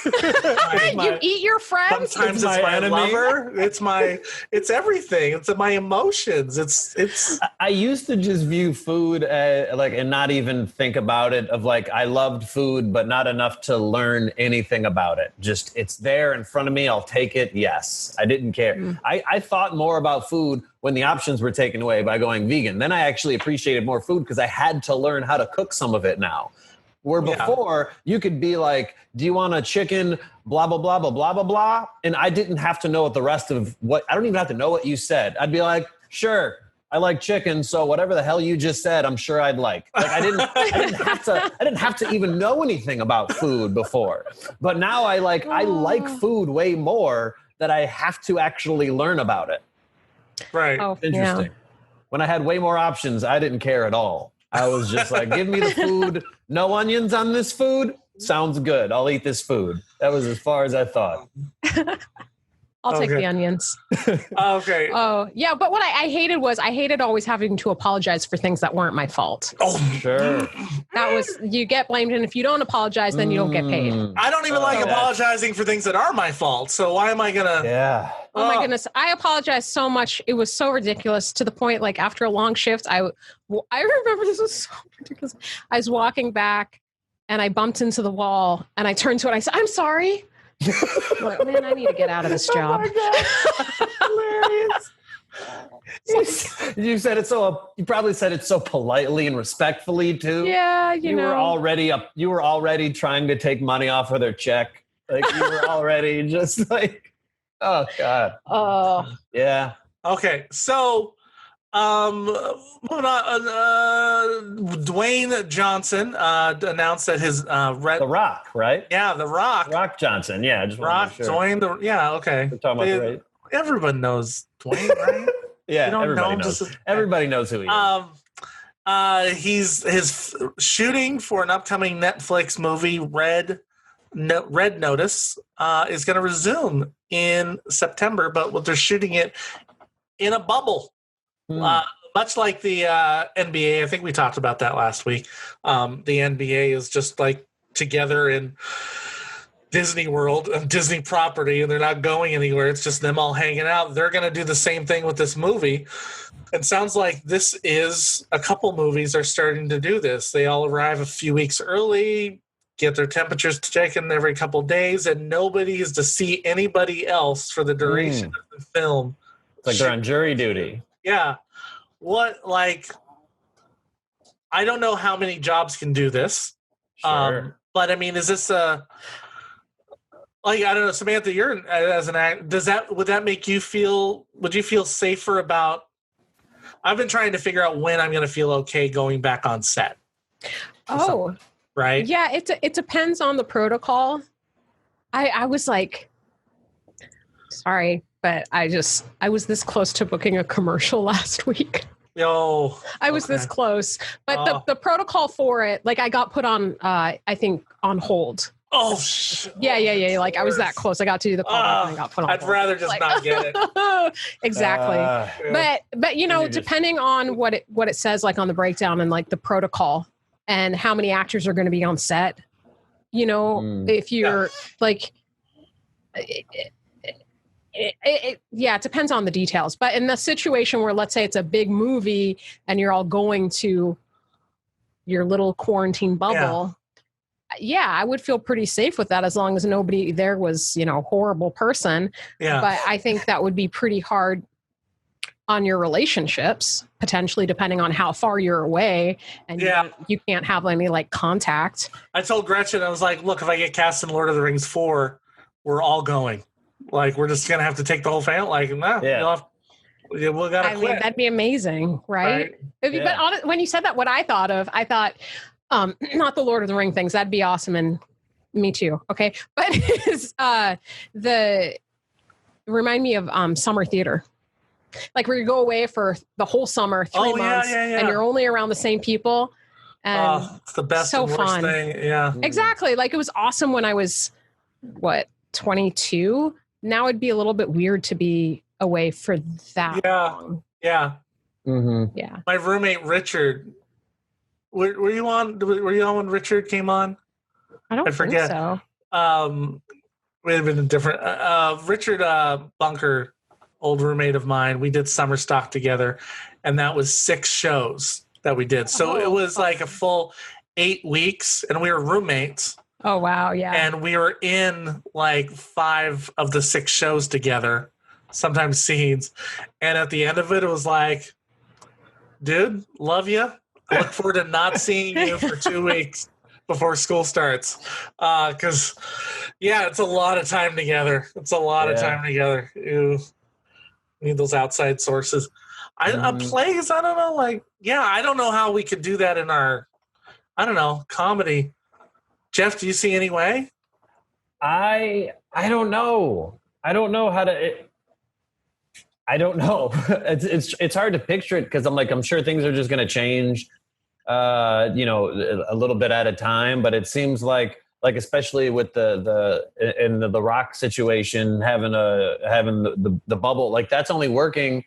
You eat your friends. Sometimes it's my lover. It's everything. It's my emotions. It's. I used to just view food and not even think about it. Of like, I loved food, but not enough to learn anything about it. Just it's there in front of me. I'll take it. Yes, I didn't care. I thought more about food when the options were taken away by going vegan. Then I actually appreciated more food because I had to learn how to cook some of it now. Where before you could be like, do you want a chicken, blah, blah, blah, blah, blah, blah, blah. And I didn't have to know what the rest of I don't even have to know what you said. I'd be like, sure, I like chicken. So whatever the hell you just said, I'm sure I'd like. Like I didn't have to even know anything about food before. But now I like food way more that I have to actually learn about it. Right. Oh, interesting. Yeah. When I had way more options, I didn't care at all. I was just like, give me the food. No onions on this food? Sounds good. I'll eat this food. That was as far as I thought. I'll take the onions. Okay. Oh, yeah. But what I hated always having to apologize for things that weren't my fault. Oh, sure. That was, you get blamed. And if you don't apologize, then you don't get paid. I don't even like apologizing for things that are my fault. So why am I going to? Yeah. Oh my goodness. I apologize so much. It was so ridiculous to the point, like after a long shift, I remember this was so ridiculous. I was walking back and I bumped into the wall and I turned to it. I said, I'm sorry. I'm like, man, I need to get out of this job. Oh hilarious. You said it so. You probably said it so politely and respectfully too. Yeah, you know. You were already trying to take money off of their check. Like you were already just like, oh God. Oh. Yeah. Okay, so moving on, Dwayne Johnson announced that his The Rock, right? Yeah, The Rock. Rock Johnson. Yeah, just Rock sure. Dwayne. Okay. We're talking about the right. Everyone knows Dwayne, right? Yeah, you don't everybody know knows. just, Everybody knows who he is. He's shooting for an upcoming Netflix movie, Red, Red Notice is going to resume in September, but they're shooting it in a bubble. Much like the NBA. I think we talked about that last week. The NBA is just like together in Disney World, Disney property, and they're not going anywhere. It's just them all hanging out. They're going to do the same thing with this movie. It sounds like a couple movies are starting to do this. They all arrive a few weeks early, get their temperatures taken every couple days, and nobody is to see anybody else for the duration of the film. It's like they're on jury duty. Yeah. I don't know how many jobs can do this. Sure. But I mean, is this I don't know, Samantha, you're as an actor, would that make you would you feel safer about, I've been trying to figure out when I'm going to feel okay going back on set. Oh, right. Yeah. It depends on the protocol. I was like, sorry, but I was this close to booking a commercial last week. I was this close, but the protocol for it, like I got put on, I think on hold. Oh, yeah. Like I was that close. I got to do the call and I got put on I'd hold. rather just not get it. Exactly. But depending on what it says, like on the breakdown and like the protocol and how many actors are going to be on set, if you're like, it depends on the details. But in the situation where, let's say it's a big movie and you're all going to your little quarantine bubble, I would feel pretty safe with that as long as nobody there was, horrible person. Yeah. But I think that would be pretty hard on your relationships, potentially, depending on how far you're away and you can't have any like contact. I told Gretchen, I was like, look, if I get cast in Lord of the Rings 4, we're all going. Like, we're just going to have to take the whole family. Like, we got to quit. Mean, that'd be amazing, right? But when you said that, what I thought, not the Lord of the Ring things, that'd be awesome. And me too. Okay. But remind me of summer theater. Like where you go away for the whole summer, 3 months, and you're only around the same people. And it's the best so and worst fun. thing. Yeah. Exactly. Like it was awesome when I was 22. Now it'd be a little bit weird to be away for that long. Yeah. Mm-hmm. Yeah. My roommate Richard, were you on when Richard came on? I forget. Think so. It had been a different Richard Bunker, old roommate of mine. We did summer stock together, and that was 6 shows that we did. So it was like a full 8 weeks, and we were roommates. Oh wow, yeah. And we were in like 5 of the 6 shows together, sometimes scenes. And at the end of it, it was like, dude, love you. I look forward to not seeing you for 2 weeks before school starts. Because, it's a lot of time together. It's a lot of time together. You need those outside sources. Plays, I don't know. I don't know how we could do that in our, comedy. Jeff, do you see any way? I don't know. I don't know how to. I don't know. It's hard to picture it because I'm sure things are just going to change, a little bit at a time. But it seems like especially with the Rock situation, having the bubble, like that's only working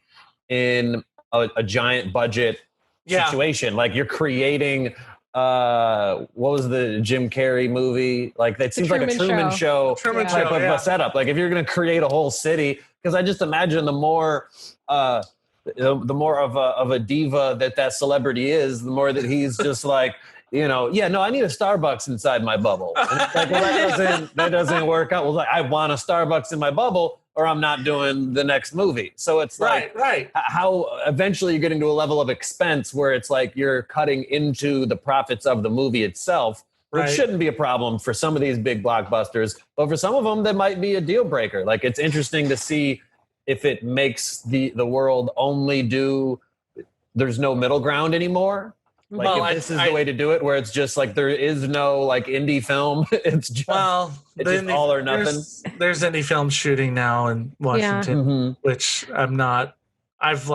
in a giant budget situation. Like you're creating. What was the Jim Carrey movie? Like that seems like a Truman Show type of a setup. Like if you're going to create a whole city, because I just imagine the more of a diva that celebrity is, the more that he's just like, I need a Starbucks inside my bubble. And it's like, well, that doesn't work out. Well, like, I want a Starbucks in my bubble, or I'm not doing the next movie. So it's like how eventually you're getting to a level of expense where it's like you're cutting into the profits of the movie itself, which shouldn't be a problem for some of these big blockbusters. But for some of them, that might be a deal breaker. Like it's interesting to see if it makes the world only there's no middle ground anymore. Like if this is the way to do it, where it's just like there is no like indie film, it's just all or nothing. There's indie film shooting now in Washington, which I'm not. I've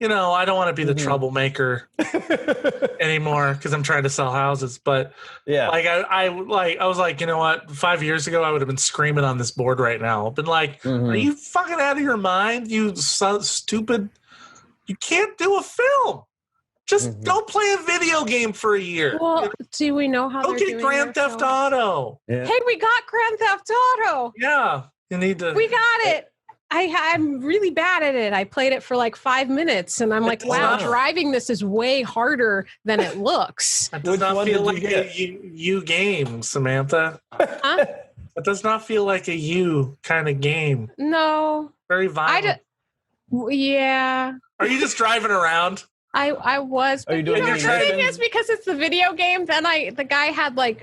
I don't want to be the troublemaker anymore because I'm trying to sell houses. But I was like, you know what? 5 years ago, I would have been screaming on this board right now. Been like, are you fucking out of your mind? You so stupid. You can't do a film. Just go play a video game for a year. Well, do we know how they're doing Grand Theft Auto. Yeah. Hey, we got Grand Theft Auto. Yeah, you need to. We got it. I'm really bad at it. I played it for like 5 minutes, and I'm like, wow, driving this is way harder than it looks. That does not feel like a you game, Samantha. Huh? It does not feel like a you kind of game. No. Very violent. Yeah. Are you just driving around? I was. Are you doing the thing is, because it's the video game, then the guy had I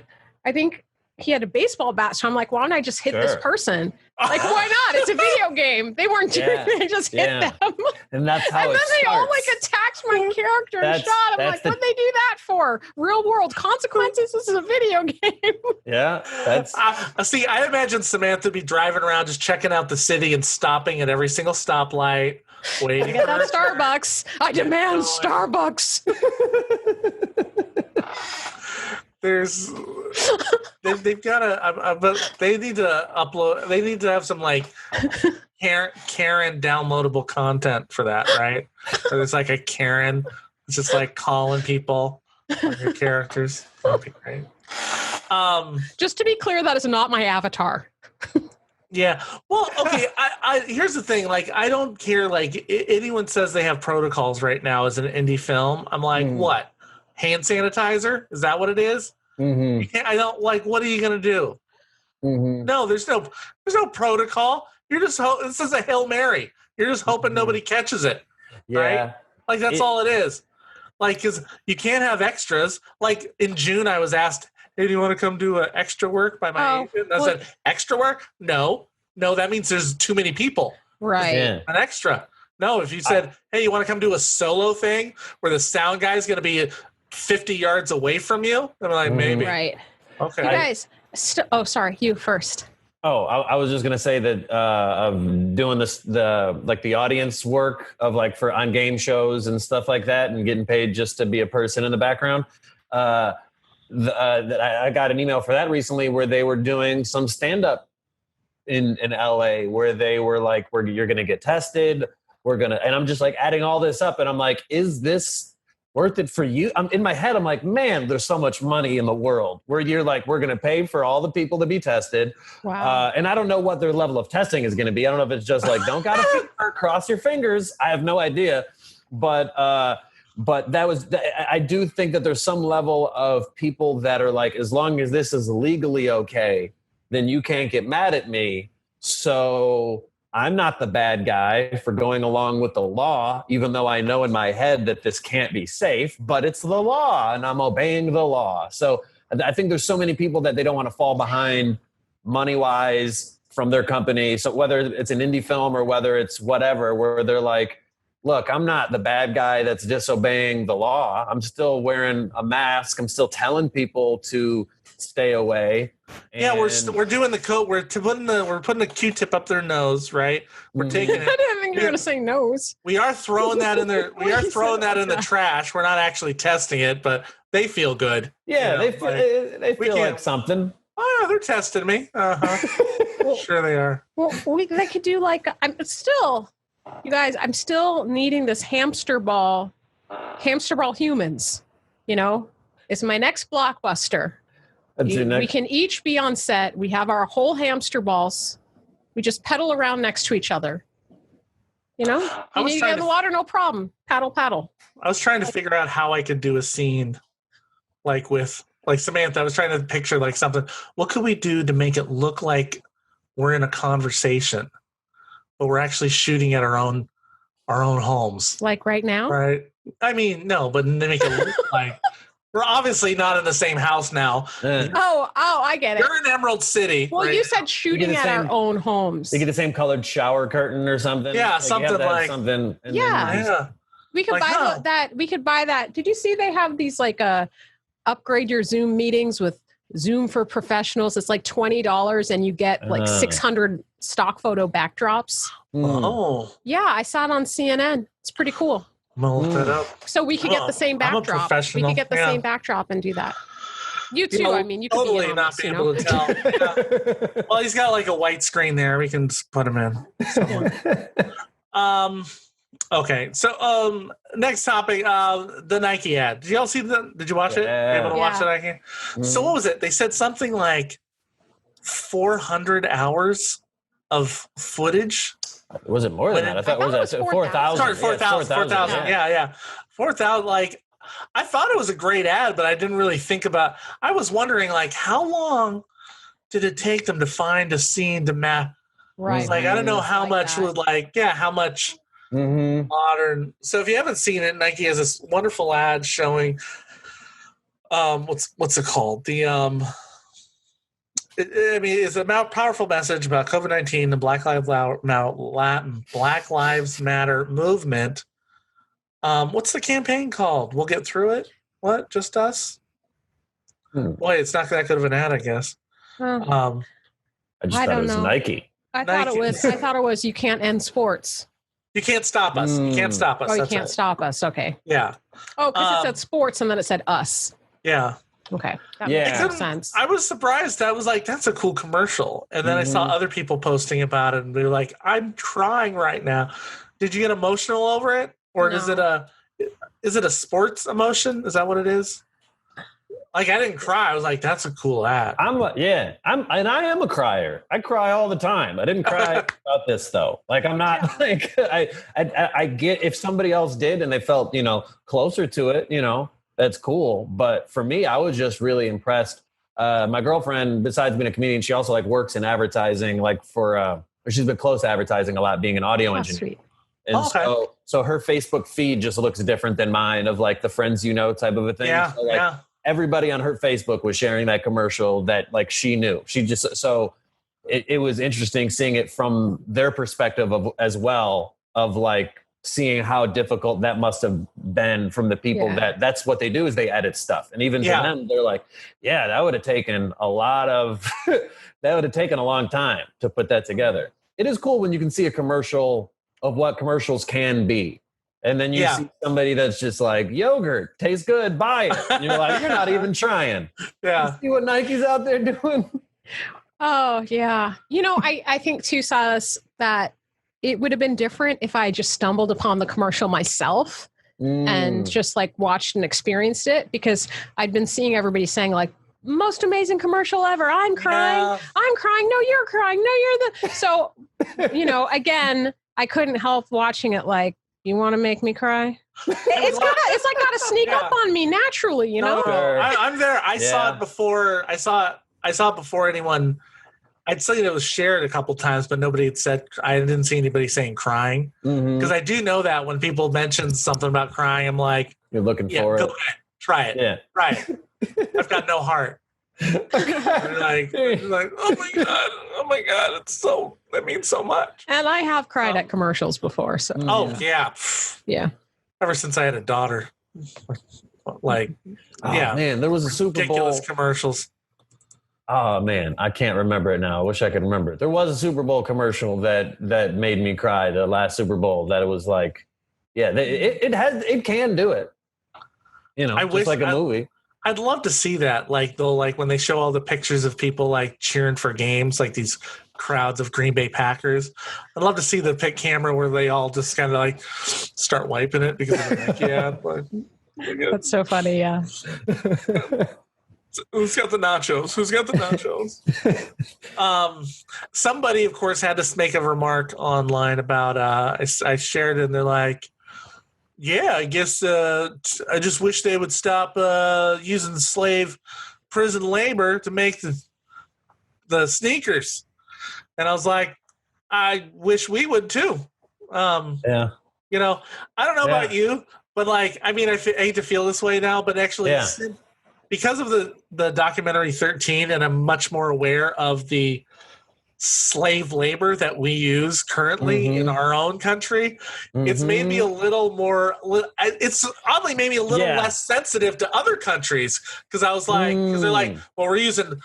think he had a baseball bat, so I'm like, why don't I just hit this person? Like, why not? It's a video game. They weren't doing it. They just hit them. And that's how and then they all attacked my character and shot. I'm like, what'd they do that for? Real world consequences? This is a video game. Yeah. That's see, I imagine Samantha be driving around just checking out the city and stopping at every single stoplight. Waiting get that Starbucks. I demand Starbucks. They've got to they need to upload. They need to have some Karen downloadable content for that, right? Or there's a Karen. It's just calling people on your characters. That'd be great. Just to be clear, that is not my avatar. Yeah. Well, okay. I here's the thing. I don't care. Anyone says they have protocols right now as an indie film. I'm like, what? Hand sanitizer? Is that what it is? I don't what are you going to do? No, there's no protocol. You're just, this is a Hail Mary. You're just hoping nobody catches it. Yeah. Right? That's all it is. Cause you can't have extras. In June, I was asked, hey, do you want to come do extra work by my agent? I said, extra work? No, that means there's too many people. Right. Yeah. An extra. No, if you said, hey, you want to come do a solo thing where the sound guy is going to be 50 yards away from you? I'm like, maybe. Right. Okay. You guys, sorry, you first. Oh, I was just gonna say that of doing the audience work of on game shows and stuff like that, and getting paid just to be a person in the background. I got an email for that recently where they were doing some stand up in LA where they were you're gonna get tested. And I'm just adding all this up, and I'm like, is this worth it for you? I'm in my head. I'm like, man, there's so much money in the world where you're we're going to pay for all the people to be tested. Wow. And I don't know what their level of testing is going to be. I don't know if it's just don't got to cross your fingers. I have no idea. But I do think that there's some level of people that are as long as this is legally okay, then you can't get mad at me. So I'm not the bad guy for going along with the law, even though I know in my head that this can't be safe, but it's the law and I'm obeying the law. So I think there's so many people that they don't want to fall behind money-wise from their company. So whether it's an indie film or whether it's whatever, where they're look, I'm not the bad guy that's disobeying the law. I'm still wearing a mask. I'm still telling people to stay away. Yeah, we're doing the coat. We're putting a Q-tip up their nose, right? We're taking it. I didn't think you were going to say nose. We are throwing that in there. We are throwing that in the trash. We're not actually testing it, but they feel good. Yeah, they feel like something. Oh, they're testing me. Sure they are. Well, they could do you guys, I'm still needing this hamster ball humans. It's my next blockbuster. We can each be on set. We have our whole hamster balls. We just pedal around next to each other. You need to get in the water, no problem. Paddle, paddle. I was trying to figure out how I could do a scene with Samantha. I was trying to picture something. What could we do to make it look like we're in a conversation, but we're actually shooting at our own homes? Like right now? Right. I mean, no, but they make it look like we're obviously not in the same house now. Oh, I get it. You're in Emerald City. Well, right? You said shooting at our own homes. You get the same colored shower curtain or something. Yeah, something like something. Yeah. We could buy that. We could buy that. Did you see they have these upgrade your Zoom meetings with Zoom for Professionals. It's like $20 and you get like 600 stock photo backdrops. Oh. Yeah, I saw it on CNN. It's pretty cool. I'm gonna look that up. So we could get the same I'm a backdrop. We professional. could get the same backdrop and do that. You too. I mean, you could totally be not be able to tell. Yeah. Well, he's got like a white screen there. We can just put him in. Okay. So next topic, the Nike ad. Did y'all see did you watch it? Were you able to watch the Nike? So what was it? They said something like 400 hours of footage. Was it more than that? I thought it was 4,000. Sorry, 4,000. Yeah. 4,000. Like, I thought it was a great ad, but I didn't really think about. I was wondering, like, how long did it take them to find a scene to map? Right. Like, I don't know how much would how much modern. So if you haven't seen it, Nike has this wonderful ad showing. What's it called? It's a powerful message about COVID-19, the Black Lives Matter movement. What's the campaign called? We'll get through it. What? Just us? Boy, it's not that good of an ad, I guess. I thought it was Nike. I thought it was you can't end sports. You can't stop us. You can't stop us. Oh, you can't stop us. Okay. Yeah. Oh, because it said sports and then it said us. Yeah. Okay. That makes sense. I was surprised. I was like, that's a cool commercial. And then I saw other people posting about it and they were like, I'm crying right now. Did you get emotional over it? Or is it a sports emotion? Is that what it is? Like, I didn't cry. I was like, that's a cool ad. I am a crier. I cry all the time. I didn't cry about this though. Like, I'm not like, I get if somebody else did and they felt, closer to it, that's cool. But for me, I was just really impressed. My girlfriend, besides being a comedian, she also works in advertising, she's been close to advertising a lot, being an audio engineer. Sweet. And so her Facebook feed just looks different than mine of the friends type of a thing. Yeah. So, everybody on her Facebook was sharing that commercial that she knew. She just it was interesting seeing it from their perspective as well of seeing how difficult that must have been from the people that's what they do is they edit stuff. And even for them, they're like, yeah, that would have taken a long time to put that together. It is cool when you can see a commercial of what commercials can be. And then you see somebody that's just like, yogurt tastes good, buy it. And you're like, you're not even trying. Yeah. You see what Nike's out there doing? Oh, yeah. I think too, Silas, that it would have been different if I just stumbled upon the commercial myself and just watched and experienced it, because I'd been seeing everybody saying most amazing commercial ever. I'm crying. Yeah. I'm crying. No, you're crying. No, you're the. So, again, I couldn't help watching it you want to make me cry? It's got to sneak up on me naturally, No, I'm there. I saw it before. I saw it before anyone. I'd seen it was shared a couple times, but nobody had said. I didn't see anybody saying crying, because I do know that when people mention something about crying, I'm like, you're looking for it. Go ahead, try it. Yeah, try it. I've got no heart. like, oh my god, that means so much. And I have cried at commercials before, so yeah. Ever since I had a daughter, man, there was a Super Bowl ridiculous commercials. Oh man, I can't remember it now. I wish I could remember it. There was a Super Bowl commercial that made me cry. The last Super Bowl, that it was it can do it. I just wish, a movie. I'd love to see that, when they show all the pictures of people cheering for games, these crowds of Green Bay Packers. I'd love to see the pick camera where they all just kind of start wiping it because of the Nike ad. That's so funny, yeah. Who's got the nachos? Somebody, of course, had to make a remark online about. I shared it, and they're like, yeah, I guess I just wish they would stop using slave prison labor to make the sneakers. And I was like, I wish we would too. I don't know about you, but I hate to feel this way now, but actually because of the documentary 13, and I'm much more aware of the slave labor that we use currently in our own country, it's made me a little more. It's oddly made me a little less sensitive to other countries because I was like, because they're like, well, we're using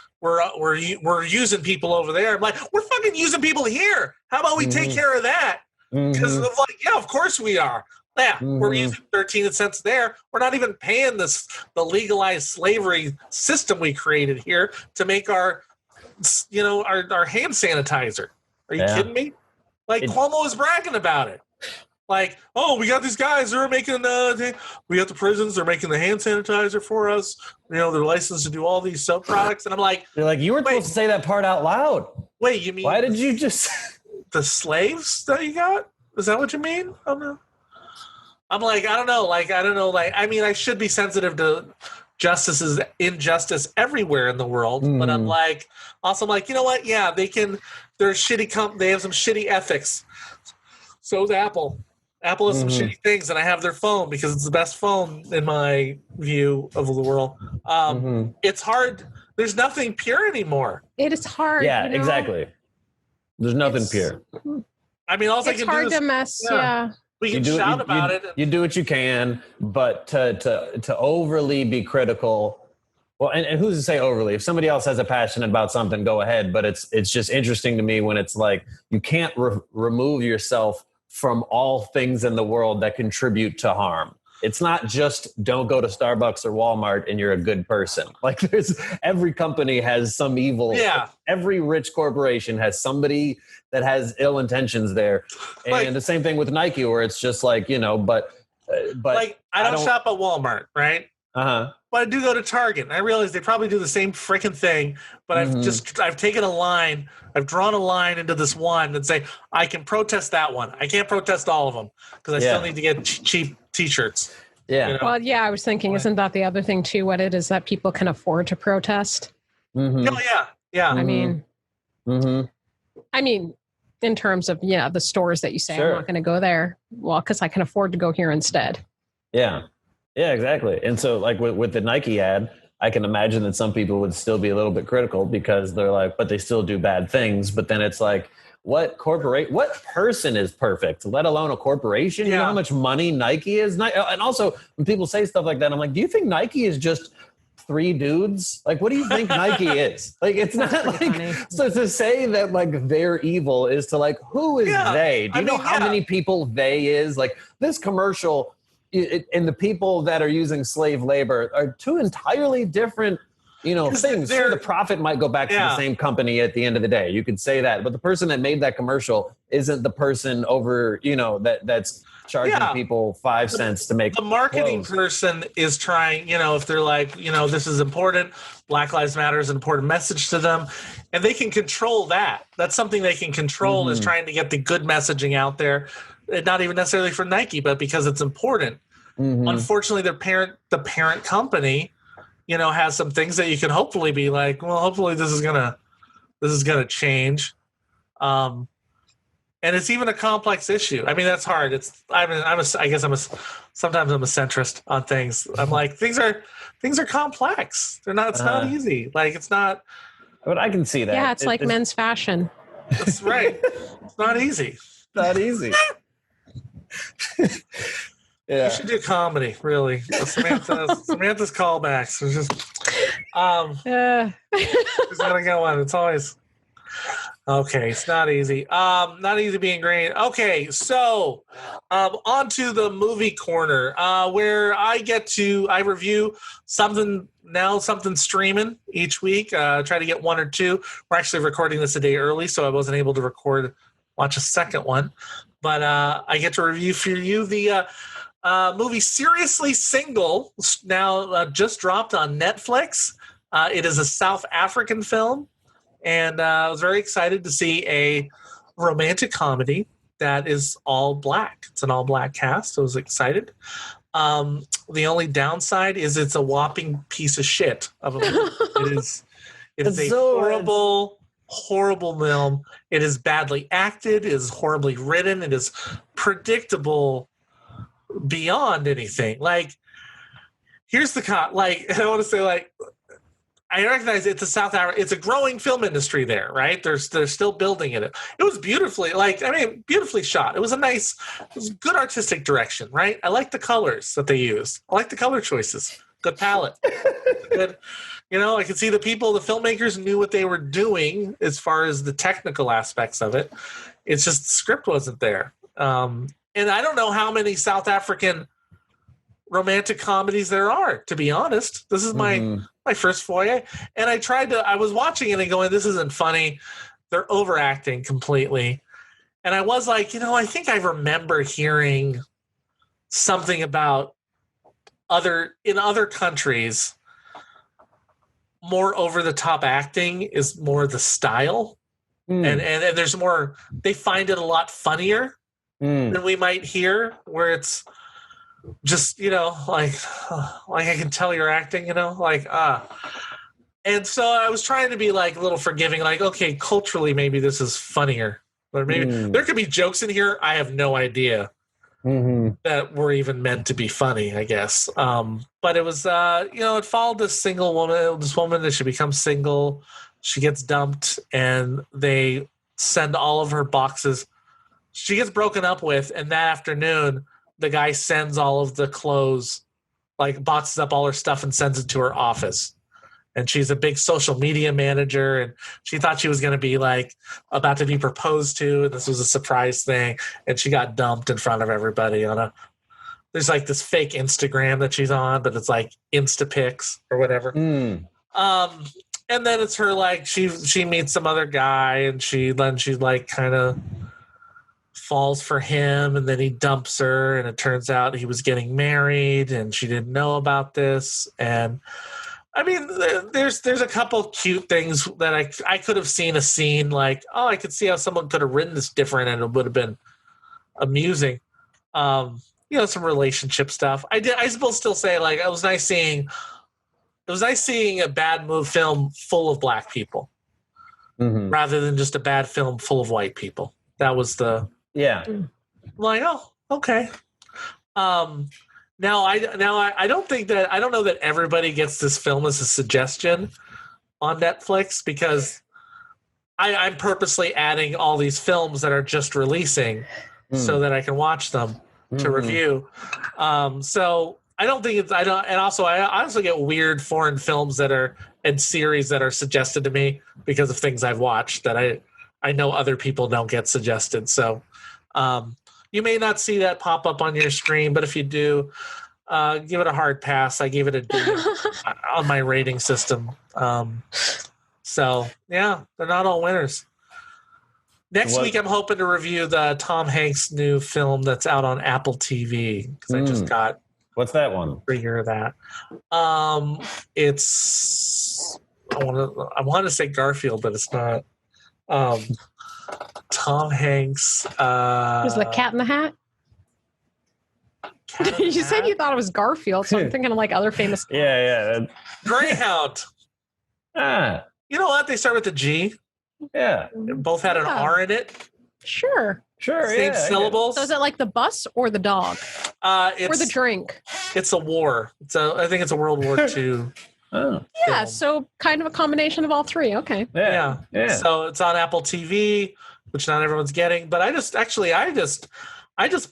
people over there. I'm like, we're fucking using people here. How about we take care of that? Because of course we are. Yeah, we're using 13 cents there. We're not even paying the legalized slavery system we created here to make our hand sanitizer. Are you kidding me? Like Cuomo was bragging about it. Like, oh, we got these guys who are making we got the prisons, they're making the hand sanitizer for us. They're licensed to do all these soap products. And I'm like, you're like, you were supposed to say that part out loud. Wait, you mean why did you just the slaves that you got? Is that what you mean? I don't know. I'm like, I don't know. I mean, I should be sensitive to injustice everywhere in the world, but I'm like, you know what? Yeah, they can. They're shitty. They have some shitty ethics. So is Apple. Apple has some shitty things, and I have their phone because it's the best phone in my view of the world. It's hard. There's nothing pure anymore. It is hard. Yeah, exactly. There's nothing pure. I mean, it's hard to mess. Yeah. We can shout about it. You do what you can, but to overly be critical. Well, and who's to say overly? If somebody else has a passion about something, go ahead. But it's just interesting to me when it's like you can't remove yourself from all things in the world that contribute to harm. It's not just don't go to Starbucks or Walmart and you're a good person. Like every company has some evil. Yeah. Every rich corporation has somebody that has ill intentions there. And the same thing with Nike, where it's just like, but like I don't shop at Walmart, right? But I do go to Target. And I realize they probably do the same freaking thing, but I've taken a line, I've drawn a line into this one and say, I can protest that one. I can't protest all of them because I still need to get cheap t-shirts. Yeah. Well, yeah, I was thinking, isn't that the other thing too? What it is that people can afford to protest? Oh, yeah. Yeah. I mean, in terms of, the stores that you say, I'm not going to go there. Well, because I can afford to go here instead. Yeah. Yeah, exactly. And so like with the Nike ad, I can imagine that some people would still be a little bit critical because they're like, but they still do bad things. But then it's like, what person is perfect, let alone a corporation? You know how much money Nike is? And also when people say stuff like that, I'm like, do you think Nike is just 3 dudes? Like, what do you think Nike is? Like, it's not like, funny. So to say that like they're evil is to like, who is they? Do you know how many people they is? Like this commercial and the people that are using slave labor are 2 entirely different, things. Sure, the profit might go back to the same company at the end of the day. You could say that, but the person that made that commercial isn't the person over, that's charging people 5 cents to make the marketing clothes. Person is trying, if they're like, this is important, Black Lives Matter is an important message to them, and they can control that. That's something they can control is trying to get the good messaging out there, not even necessarily for Nike, but because it's important. Unfortunately, the parent company, has some things that you can hopefully be like, well, hopefully this is gonna change. And it's even a complex issue. I mean, that's hard. Sometimes I'm a centrist on things. I'm like, things are complex. They're not, it's not easy. Like it's not. But I can see that. Yeah. It's like men's fashion. That's right. It's not easy. Not easy. Yeah. You should do comedy, really. Samantha's callbacks. It's just just gotta go on. It's always okay. It's not easy. Not easy being green. Okay, so on to the movie corner, where I review something streaming each week. Try to get 1 or 2. We're actually recording this a day early, so I wasn't able to watch a second one. But I get to review for you the movie Seriously Single, now just dropped on Netflix. It is a South African film, and I was very excited to see a romantic comedy that is all black. It's an all-black cast. I was excited. The only downside is it's a whopping piece of shit of a movie. It's a horrible film. It is badly acted. It is horribly written. It is predictable beyond anything. Like, here's the I want to say, like, I recognize it's a South Africa. It's a growing film industry there, right? They're still building it. It was beautifully, beautifully shot. It was good artistic direction, right? I like the colors that they used. I like the color choices. Good palette. Good. I could see the filmmakers knew what they were doing as far as the technical aspects of it. It's just the script wasn't there. And I don't know how many South African romantic comedies there are, to be honest. This is my first foray. And I was watching it and going, this isn't funny. They're overacting completely. And I was like, I think I remember hearing something about in other countries, more over the top acting is more the style. And there's more, they find it a lot funnier than we might hear, where it's just, like I can tell you're acting, And so I was trying to be like a little forgiving, like, okay, culturally, maybe this is funnier. Or maybe there could be jokes in here I have no idea that were even meant to be funny, I guess. But it was, it followed this woman that she becomes single. She gets dumped, and they send all of her boxes. She gets broken up with, and that afternoon, the guy sends all of the clothes, like boxes up all her stuff and sends it to her office. And she's a big social media manager, and she thought she was going to be like about to be proposed to, and this was a surprise thing. And she got dumped in front of everybody there's like this fake Instagram that she's on, but it's like Instapics or whatever. And then it's her, like, she meets some other guy, and she like kind of falls for him, and then he dumps her, and it turns out he was getting married, and she didn't know about this. And I mean, there's a couple cute things that I could have seen a scene like, oh, I could see how someone could have written this different and it would have been amusing. Some relationship stuff. I will still say, like, it was nice seeing a bad film full of black people rather than just a bad film full of white people. That was like, oh, okay. Now I don't know that everybody gets this film as a suggestion on Netflix, because I'm purposely adding all these films that are just releasing so that I can watch them to review. So I don't think and also I also get weird foreign films and series that are suggested to me because of things I've watched that I know other people don't get suggested. So you may not see that pop up on your screen, but if you do, give it a hard pass. I gave it a D on my rating system. So yeah, they're not all winners. Next week, I'm hoping to review the Tom Hanks new film that's out on Apple TV, because I just got. What's that one? Figure that. It's I want to say Garfield, but it's not. Tom Hanks. Was the Cat in the Hat? You said you thought it was Garfield, so I'm thinking of like other famous. Yeah. Greyhound. You know what? They start with a G. Yeah. Both had an R in it. Sure. Same syllables. So is it like the bus or the dog? Or the drink? It's a war. I think it's a World War II. Oh. Yeah, so kind of a combination of all three. Okay. Yeah. So it's on Apple TV, which not everyone's getting. But I just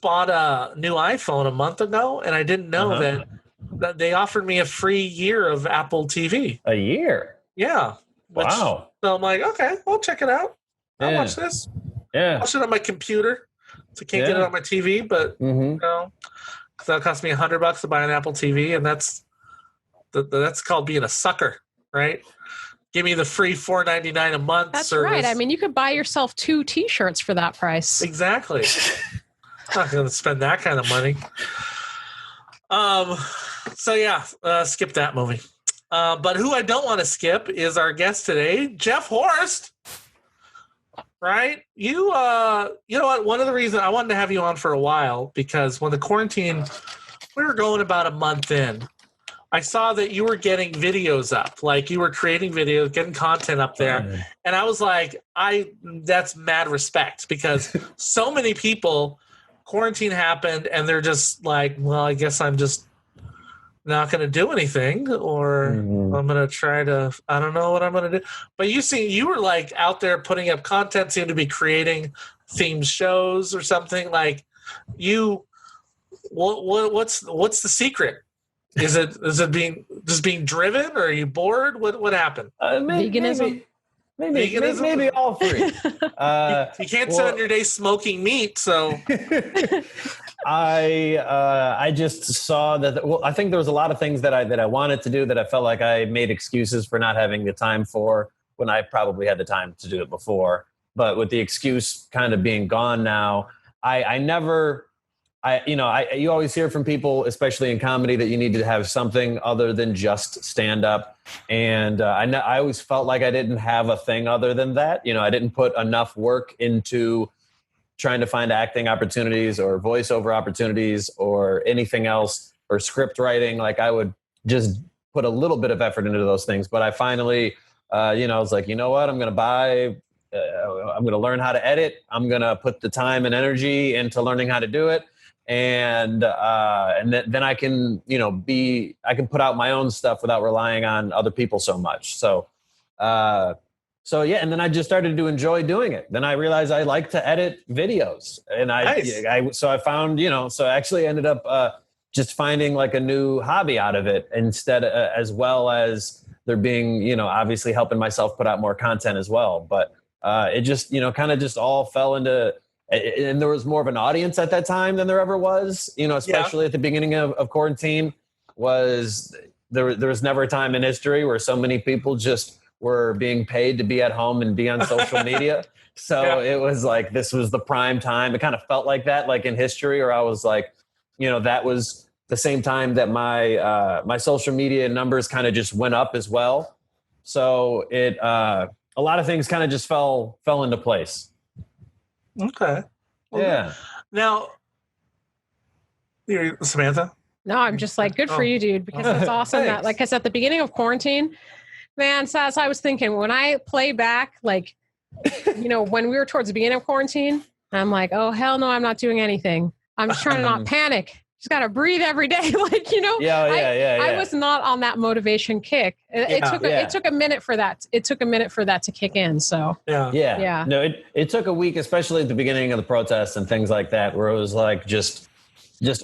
bought a new iPhone a month ago, and I didn't know that they offered me a free year of Apple TV. A year? Yeah. Wow. So I'm like, okay, I'll check it out. I'll watch this. Yeah. Watch it on my computer. So I can't get it on my TV, but because that'll cost me $100 to buy an Apple TV, and that's called being a sucker, right? Give me the free $4.99 a month. That's service. right. I mean, you could buy yourself 2 T-shirts for that price. Exactly. I'm not going to spend that kind of money. So yeah, skip that movie. But who I don't want to skip is our guest today, Jeff Horste. Right? You know what? One of the reasons I wanted to have you on for a while, because when the quarantine, we were going about a month in, I saw that you were getting videos up, like you were creating videos, getting content up there. And I was like, that's mad respect, because so many people, quarantine happened and they're just like, well, I guess I'm just not going to do anything, or I'm going to try to, I don't know what I'm going to do. But you were like out there putting up content, seemed to be creating themed shows or something. Like what's the secret? Is it being driven, or are you bored? What happened? Veganism? Maybe all three. You can't spend your day smoking meat, so I just saw that. Well, I think there was a lot of things that I wanted to do that I felt like I made excuses for not having the time for, when I probably had the time to do it before. But with the excuse kind of being gone now, you always hear from people, especially in comedy, that you need to have something other than just stand up. And I always felt like I didn't have a thing other than that. I didn't put enough work into trying to find acting opportunities or voiceover opportunities or anything else, or script writing. Like, I would just put a little bit of effort into those things. But I finally, I was like, you know what, I'm going to learn how to edit. I'm going to put the time and energy into learning how to do it. And then I can, I can put out my own stuff without relying on other people so much. So yeah. And then I just started to enjoy doing it. Then I realized I like to edit videos, and so I found, so I actually ended up just finding like a new hobby out of it, instead, as well as there being, obviously helping myself put out more content as well. But it just, kind of just all fell into. And there was more of an audience at that time than there ever was, especially at the beginning of quarantine. There was never a time in history where so many people just were being paid to be at home and be on social media. So It was like, this was the prime time. It kind of felt like that, like in history, or I was like, that was the same time that my social media numbers kind of just went up as well. So a lot of things kind of just fell into place. Okay. Well, yeah. Now, you're Samantha? No, I'm just like, good for you, dude, because that's awesome. That, like I said, at the beginning of quarantine, man, so as I was thinking, when I play back, like, when we were towards the beginning of quarantine, I'm like, oh, hell no, I'm not doing anything. I'm just trying to not panic. Just got to breathe every day. Like, I was not on that motivation kick. It took a minute for that. It took a minute for that to kick in. So, yeah. No, it took a week, especially at the beginning of the protests and things like that, where it was like just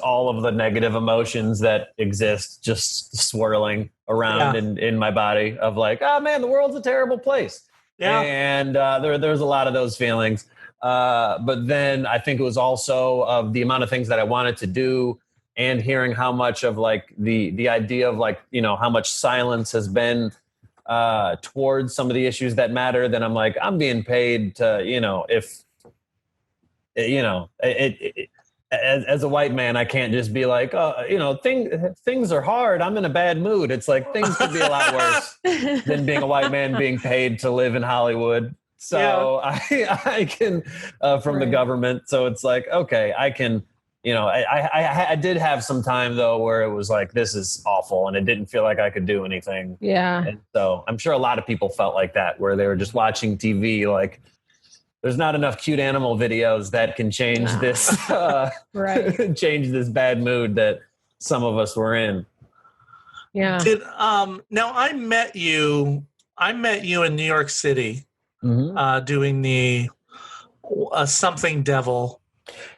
all of the negative emotions that exist just swirling around in my body, of like, oh man, the world's a terrible place. Yeah. And there's a lot of those feelings. But then I think it was also of the amount of things that I wanted to do, and hearing how much of like the idea of like, how much silence has been towards some of the issues that matter. Then I'm like, I'm being paid to, as a white man, I can't just be like, things are hard, I'm in a bad mood. It's like, things could be a lot worse than being a white man being paid to live in Hollywood. So I can, from the government. So it's like, okay, I can, I did have some time though, where it was like, this is awful. And it didn't feel like I could do anything. Yeah. And so I'm sure a lot of people felt like that, where they were just watching TV, like, there's not enough cute animal videos that can change this, change this bad mood that some of us were in. Yeah. Now I met you in New York City, doing the Something Devil.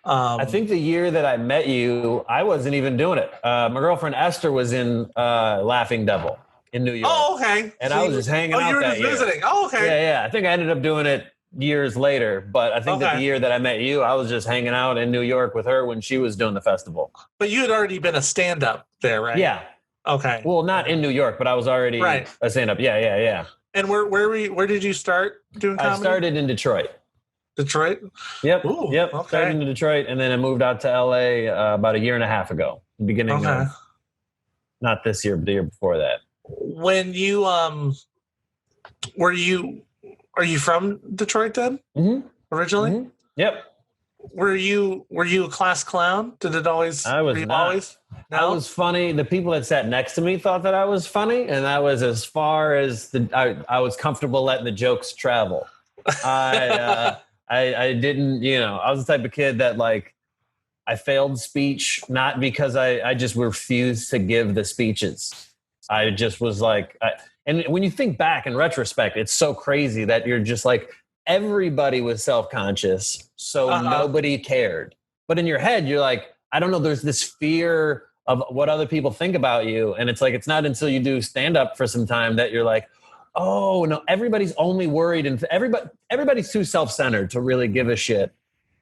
I think the year that I met you, I wasn't even doing it. My girlfriend Esther was in Laughing Devil in New York. Oh, okay. And I was just hanging out. You were that just year. visiting. Oh, okay. Yeah. I think I ended up doing it years later, but I think that the year that I met you, I was just hanging out in New York with her when she was doing the festival. But you had already been a stand-up there, right? Yeah. Okay. Well, not in New York, but I was already a stand-up. Yeah. And where did you start doing comedy? I started in Detroit. Detroit? Yep. Ooh, yep. Okay. Started in Detroit, and then I moved out to LA about a year and a half ago. Beginning of, not this year, but the year before that. When you are you from Detroit then? Originally? Mm-hmm. Yep. Were you a class clown? Did it always? I was not. Always? No? I was funny. The people that sat next to me thought that I was funny, and that was as far as I was comfortable letting the jokes travel. I didn't, I was the type of kid that, like, I failed speech, not because I just refused to give the speeches. I just was like, and when you think back in retrospect, it's so crazy that you're just like, everybody was self-conscious, so nobody cared. But in your head, you're like, I don't know, there's this fear of what other people think about you. And it's like, it's not until you do stand up for some time that you're like, oh no, everybody's only worried, and everybody's too self-centered to really give a shit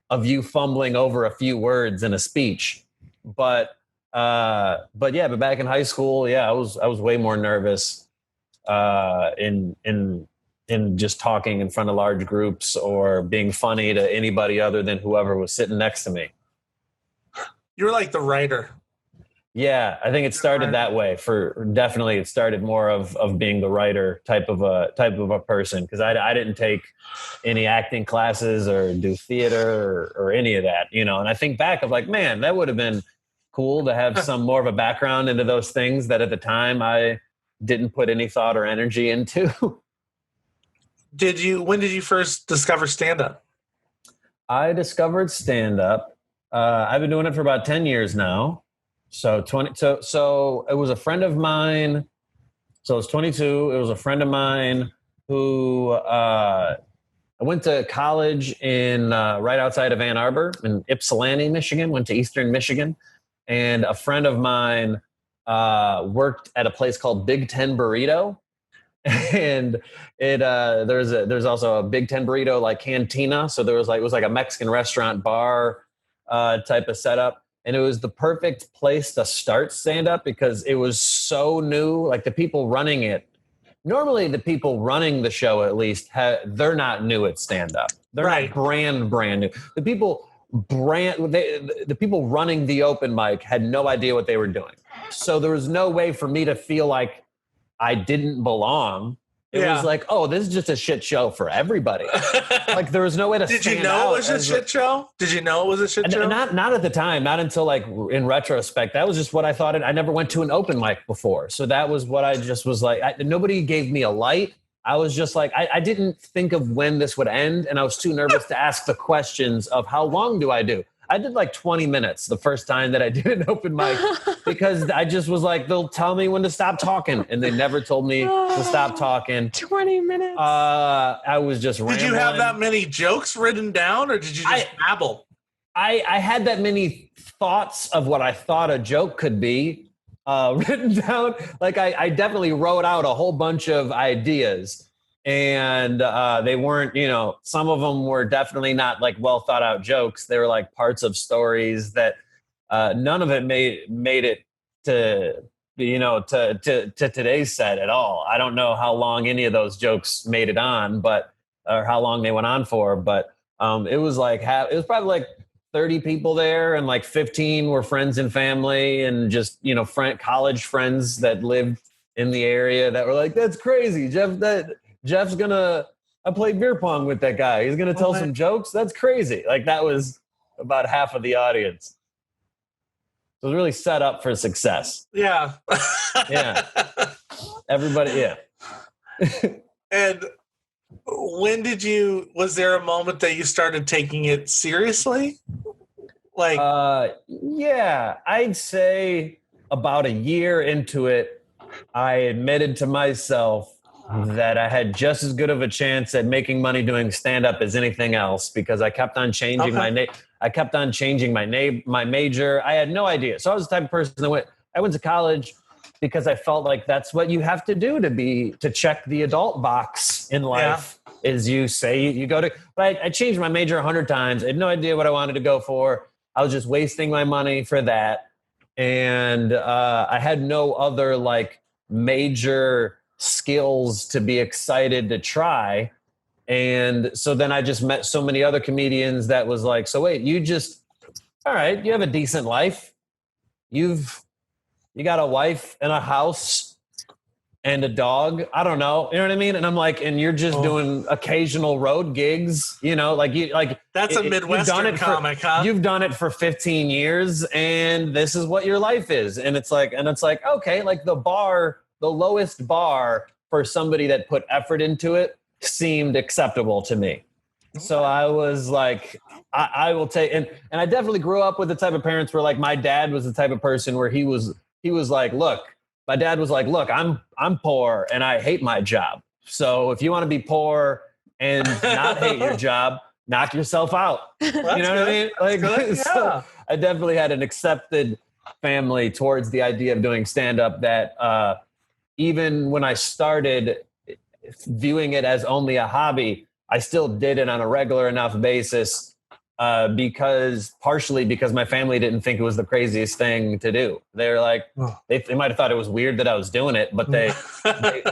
of you fumbling over a few words in a speech. But back in high school, I was way more nervous in just talking in front of large groups or being funny to anybody other than whoever was sitting next to me. You were like the writer. Yeah, I think it started that way. It started more of being the writer type of a person, because I didn't take any acting classes or do theater or any of that, And I think back of like, man, that would have been cool to have some more of a background into those things that at the time I didn't put any thought or energy into. When did you first discover stand-up? I discovered stand-up. I've been doing it for about 10 years now. So it was a friend of mine. So I was 22. It was a friend of mine who I went to college in right outside of Ann Arbor in Ypsilanti, Michigan. Went to Eastern Michigan, and a friend of mine worked at a place called Big Ten Burrito, and there's also a Big Ten Burrito like cantina. So it was like a Mexican restaurant bar type of setup. And it was the perfect place to start stand-up because it was so new. Like the people running it, normally the people running the show at least, they're not new at stand-up. They're not brand new. The people running the open mic had no idea what they were doing. So there was no way for me to feel like I didn't belong. It was like, oh, this is just a shit show for everybody. Like there was no way to stand out. Did you know it was a shit show? Did you know it was a shit show? Not at the time, not until like in retrospect. That was just what I thought. I never went to an open mic before. So that was what I just was like. Nobody gave me a light. I was just like, I didn't think of when this would end. And I was too nervous to ask the questions of how long do I do? I did like 20 minutes the first time that I did an open mic because I just was like, they'll tell me when to stop talking. And they never told me to stop talking. 20 minutes. I was just rambling. Did you have that many jokes written down or did you just babble? I had that many thoughts of what I thought a joke could be written down. Like I definitely wrote out a whole bunch of ideas. And they weren't, some of them were definitely not like well thought out jokes. They were like parts of stories that none of it made it to today's set at all. I don't know how long any of those jokes made it on, or how long they went on for. But it was probably like 30 people there, and like 15 were friends and family, and just college friends that lived in the area that were like, "That's crazy, Jeff's I played beer pong with that guy. He's gonna tell some jokes. That's crazy." Like that was about half of the audience. So it was really set up for success. Yeah. Yeah. Everybody, yeah. And was there a moment that you started taking it seriously? Like, yeah, I'd say about a year into it, I admitted to myself that I had just as good of a chance at making money doing stand-up as anything else, because I kept on changing my major. I had no idea. So I was the type of person that I went to college because I felt like that's what you have to do to check the adult box in life. Yeah. Is you say you go to, but I changed my major 100 times. I had no idea what I wanted to go for. I was just wasting my money for that. And I had no other like major skills to be excited to try. And so then I just met so many other comedians that was like, so wait, all right, you have a decent life. You got a wife and a house and a dog. I don't know. You know what I mean? And I'm like, and you're just doing occasional road gigs, that's a Midwestern comic, huh? You've done it for 15 years and this is what your life is. And it's like, okay, like the lowest bar for somebody that put effort into it seemed acceptable to me. So I was like, I will take, and I definitely grew up with the type of parents where like my dad was the type of person where he was like, look, my dad was like, look, I'm poor and I hate my job. So if you want to be poor and not hate your job, knock yourself out. You know what I mean? Like, Yeah. so I definitely had an accepted family towards the idea of doing stand-up that even when I started viewing it as only a hobby, I still did it on a regular enough basis partially because my family didn't think it was the craziest thing to do. They were like, they might have thought it was weird that I was doing it, but they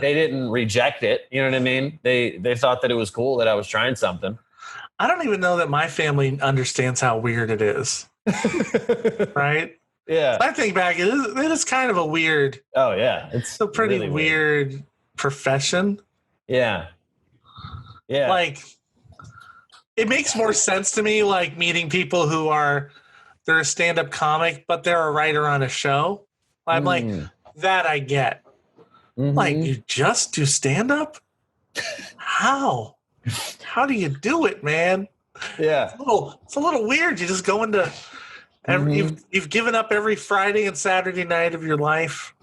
didn't reject it. You know what I mean? They thought that it was cool that I was trying something. I don't even know that my family understands how weird it is. Right? Yeah. I think back, it is kind of a weird. Oh yeah, it's a pretty really weird profession. Yeah. Yeah. Like, it makes more sense to me, like meeting people who they're a stand-up comic, but they're a writer on a show. I'm like, that I get. Like, you just do stand-up? How do you do it, man? Yeah. It's a little weird. You just go into you've given up every Friday and Saturday night of your life.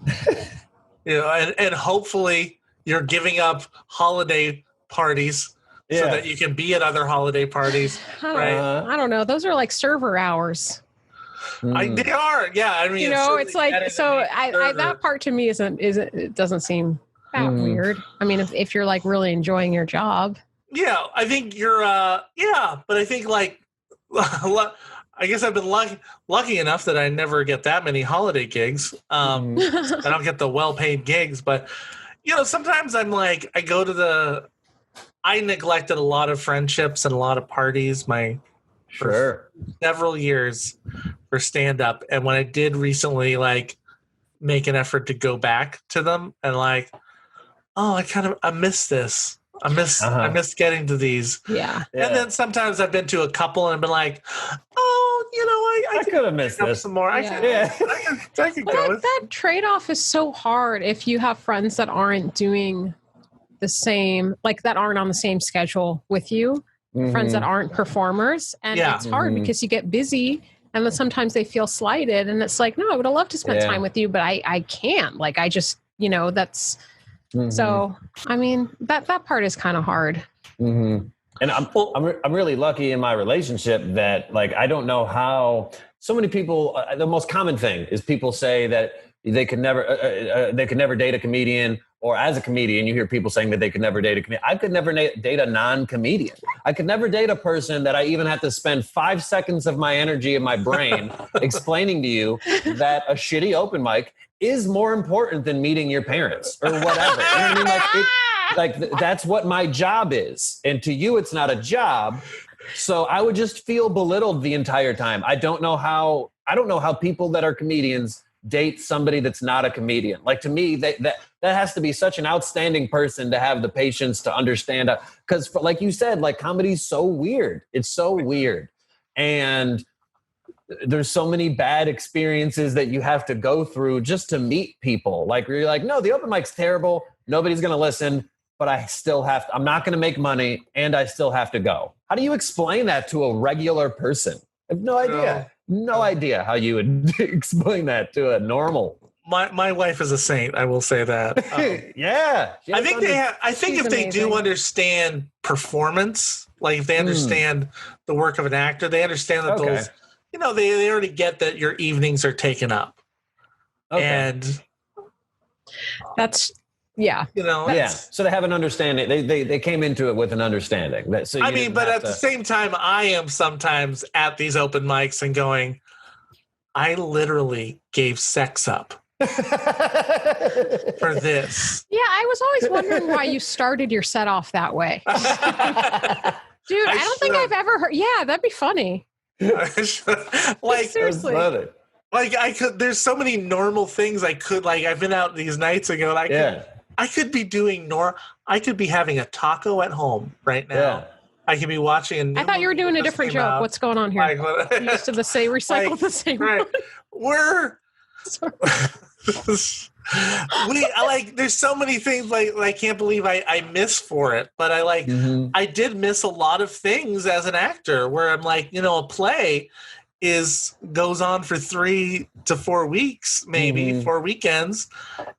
And hopefully you're giving up holiday parties so that you can be at other holiday parties. I don't know. Those are like server hours. They are. Yeah. I mean, it's like, so I that part to me it doesn't seem that weird. I mean, if you're like really enjoying your job. Yeah. I think you're, but I think like, I guess I've been lucky enough that I never get that many holiday gigs. I don't get the well-paid gigs, but sometimes I'm like, I neglected a lot of friendships and a lot of parties for several years for stand-up. And when I did recently like make an effort to go back to them and like, I miss this. I miss getting to these. Yeah. And then sometimes I've been to a couple and been like, I could have missed this some more. I could go with that trade-off is so hard if you have friends that aren't doing the same, like that aren't on the same schedule with you, friends that aren't performers. And it's hard because you get busy and then sometimes they feel slighted and it's like, no, I would have loved to spend time with you, but I can't. Like, I just, that's, so, I mean, that part is kind of hard. And I'm really lucky in my relationship that like, I don't know how so many people, the most common thing is people say that they could never date a comedian, or as a comedian, you hear people saying that they could never date a comedian. I could never date a non-comedian. I could never date a person that I even have to spend 5 seconds of my energy in my brain explaining to you that a shitty open mic is more important than meeting your parents or whatever. You know what I mean? Like that's what my job is. And to you, it's not a job. So I would just feel belittled the entire time. I don't know how people that are comedians date somebody that's not a comedian. Like to me, that has to be such an outstanding person to have the patience to understand. Because like you said, like comedy's so weird. It's so weird. And there's so many bad experiences that you have to go through just to meet people. Like you're like, no, the open mic's terrible. Nobody's going to listen, but I'm not going to make money and I still have to go. How do you explain that to a regular person? I have no idea. No idea how you would explain that to a normal. My wife is a saint. I will say that. Yeah. I think if they do understand performance, like if they understand the work of an actor, they understand that those, they already get that your evenings are taken up. Okay. And that's, So they have an understanding. They came into it with an understanding. But at the same time, I am sometimes at these open mics and going, I literally gave sex up for this. Yeah, I was always wondering why you started your set off that way. Dude, I don't think I've ever heard. Yeah, that'd be funny. Like seriously. Like there's so many normal things I could, like I've been out these nights ago and I could be doing I could be having a taco at home right now. Yeah. I could be watching I thought you were doing a different joke. What's going on here? You used to recycle the same. Right. There's so many things I can't believe I miss for it, but I did miss a lot of things as an actor where I'm like, a play goes on for 3 to 4 weeks, maybe 4 weekends.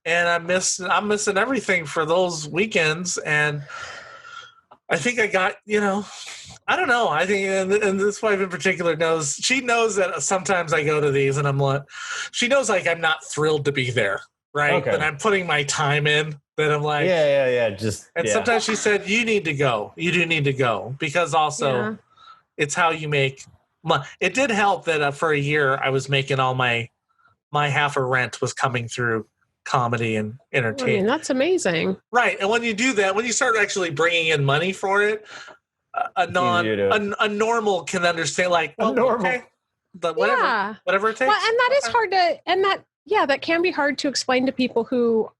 And I'm missing everything for those weekends. And I think I got, I don't know. I think, and this wife in particular she knows that sometimes I go to these and I'm like, she knows I'm not thrilled to be there. Right. Okay. That I'm putting my time in, that I'm like, yeah. Sometimes she said, you need to go. You do need to go because also it's how you make money. It did help that for a year I was making all my half of rent was coming through comedy and entertainment. I mean, that's amazing. Right. And when you do that, when you start actually bringing in money for it, a normal can understand okay, but whatever it takes. Well, and that is hard that can be hard to explain to people who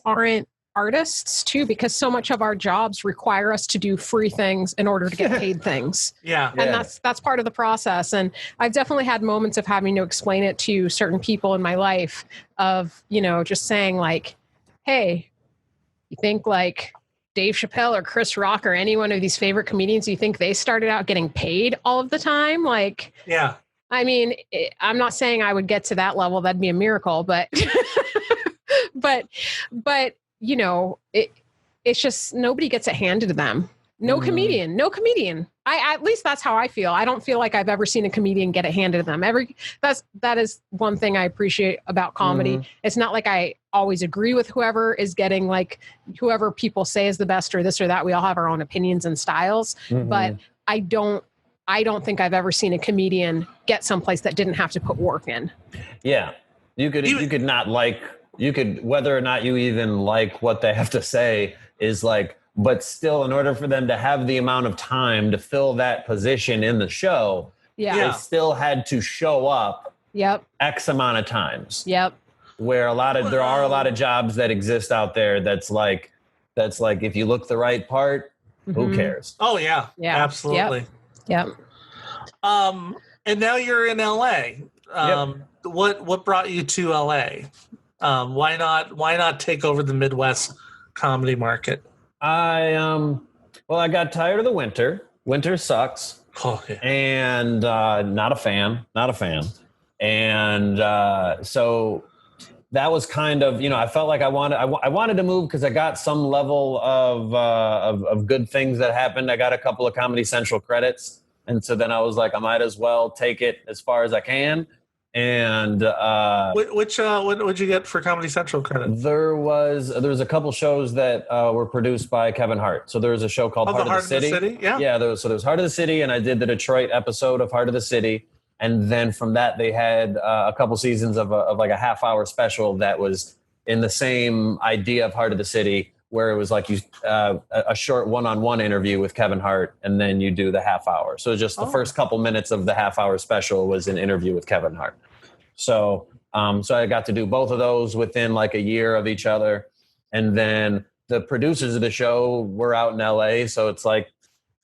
aren't artists too, because so much of our jobs require us to do free things in order to get paid things. And that's part of the process. And I've definitely had moments of having to explain it to certain people in my life of, just saying hey, you think Dave Chappelle or Chris Rock or any one of these favorite comedians, you think they started out getting paid all of the time? I mean, I'm not saying I would get to that level. That'd be a miracle, but, but it's just nobody gets it handed to them. No comedian. At least that's how I feel. I don't feel like I've ever seen a comedian get it handed to them. That is one thing I appreciate about comedy. It's not like I always agree with whoever is getting whoever people say is the best or this or that. We all have our own opinions and styles, but I don't think I've ever seen a comedian get someplace that didn't have to put work in. Yeah. You could whether or not you even like what they have to say is but still in order for them to have the amount of time to fill that position in the show, they still had to show up X amount of times. Where there are a lot of jobs that exist out there that's if you look the right part, who cares? Oh yeah. Absolutely. Yep. And now you're in LA. What brought you to LA? Why not take over the Midwest comedy market? I got tired of the winter. Winter sucks. Oh, yeah. And not a fan. And so that was kind of, I felt like I wanted to move because I got some level of good things that happened. I got a couple of Comedy Central credits. And so then I was like, I might as well take it as far as I can. And what'd you get for Comedy Central credit? There was a couple shows that were produced by Kevin Hart. So there was a show called Heart of the City. Yeah. There was Heart of the City, and I did the Detroit episode of Heart of the City. And then from that, they had a couple seasons of a half-hour special that was in the same idea of Heart of the City, where it was a short one-on-one interview with Kevin Hart, and then you do the half hour. So just the first couple minutes of the half-hour special was an interview with Kevin Hart. So I got to do both of those within a year of each other. And then the producers of the show were out in LA. So it's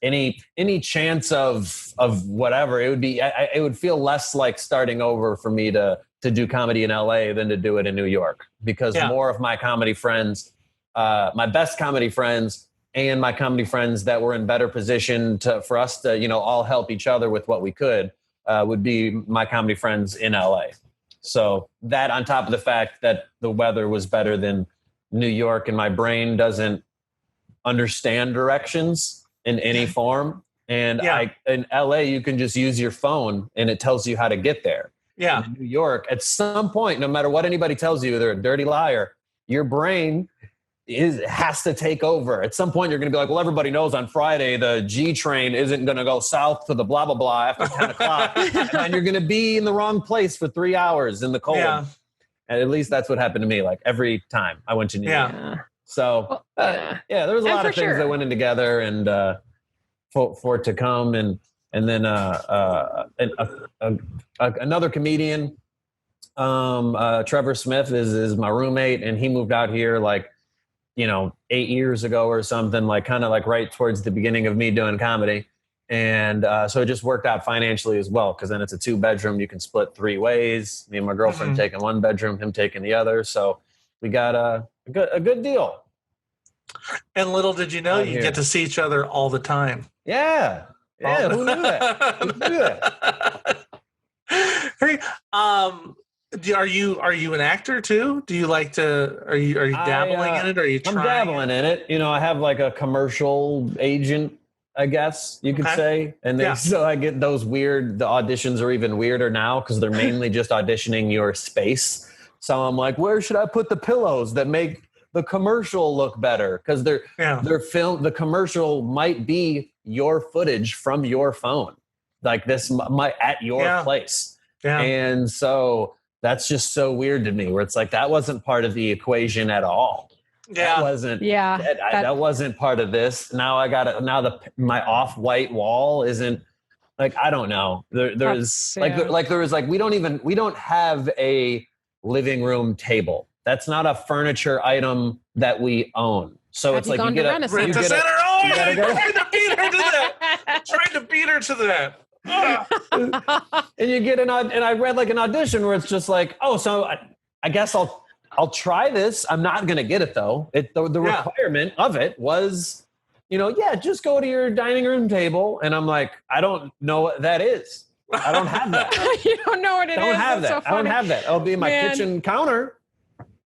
any chance of whatever, it would feel less like starting over for me to do comedy in LA than to do it in New York, because more of my comedy friends, my best comedy friends and my comedy friends that were in better position for us to, all help each other with what we could, would be my comedy friends in LA. So that, on top of the fact that the weather was better than New York and my brain doesn't understand directions in any form. And in LA, you can just use your phone and it tells you how to get there. Yeah. In New York, at some point, no matter what anybody tells you, they're a dirty liar. Your brain has to take over. At some point, you're going to be like, well, everybody knows on Friday, the G train isn't going to go south to the blah, blah, blah after 10 o'clock. And you're going to be in the wrong place for 3 hours in the cold. Yeah. And at least that's what happened to me. Every time I went to New York. So there was a lot of things that went in together, and for it to come. And then another comedian, Trevor Smith is my roommate, and he moved out here 8 years ago or something, right towards the beginning of me doing comedy. And so it just worked out financially as well, because then it's a 2-bedroom. You can split 3 ways. Me and my girlfriend taking 1 bedroom, him taking the other. So we got a good deal. And little did you know, you get to see each other all the time. Yeah. Yeah. Who knew that? Who knew that? Hey, are you an actor too? Do you like to? Are you dabbling in it? Or are you trying? I'm dabbling in it. I have like a commercial agent, I guess you could say. And so I get those the auditions are even weirder now because they're mainly just auditioning your space. So I'm like, where should I put the pillows that make the commercial look better? Because the commercial might be your footage from your phone. Like this might at your place. Yeah. And so that's just so weird to me, where it's like, that wasn't part of the equation at all. Yeah. That wasn't, that wasn't part of this. Now I got it. Now my off-white wall isn't like, I don't know. There's we don't have a living room table. That's not a furniture item that we own. So it's like you get a trying to beat her to that. And you get and I read like an audition where it's just like, oh, so I guess I'll try this. I'm not going to get it though. The requirement of it was, just go to your dining room table. And I'm like, I don't know what that is. I don't have that. You don't know what it is. I don't have that. So I don't have that. I'll be in my kitchen counter.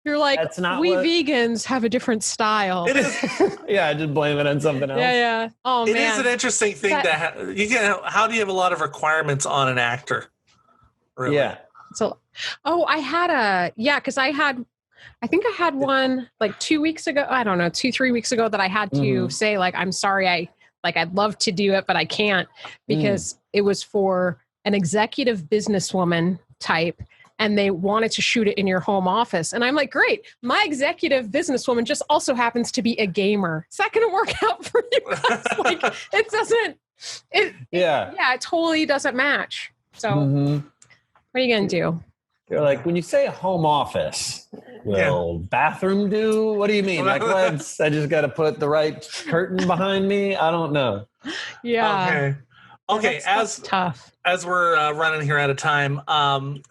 You're like, vegans have a different style. It is. Yeah, I just blame it on something else. Yeah. Oh, man. It is an interesting thing how do you have a lot of requirements on an actor? Really? Yeah. So, because I think I had one like 2 weeks ago. I don't know, 2-3 weeks ago that I had to say like, I'm sorry. I'd love to do it, but I can't because it was for an executive businesswoman type. And they wanted to shoot it in your home office. And I'm like, great. My executive businesswoman just also happens to be a gamer. Is that going to work out for you guys? Like, it doesn't. It totally doesn't match. So what are you going to do? You're like, when you say home office, will bathroom do? What do you mean? Like, I just got to put the right curtain behind me? I don't know. Yeah. Okay, that's tough. As we're running here out of time,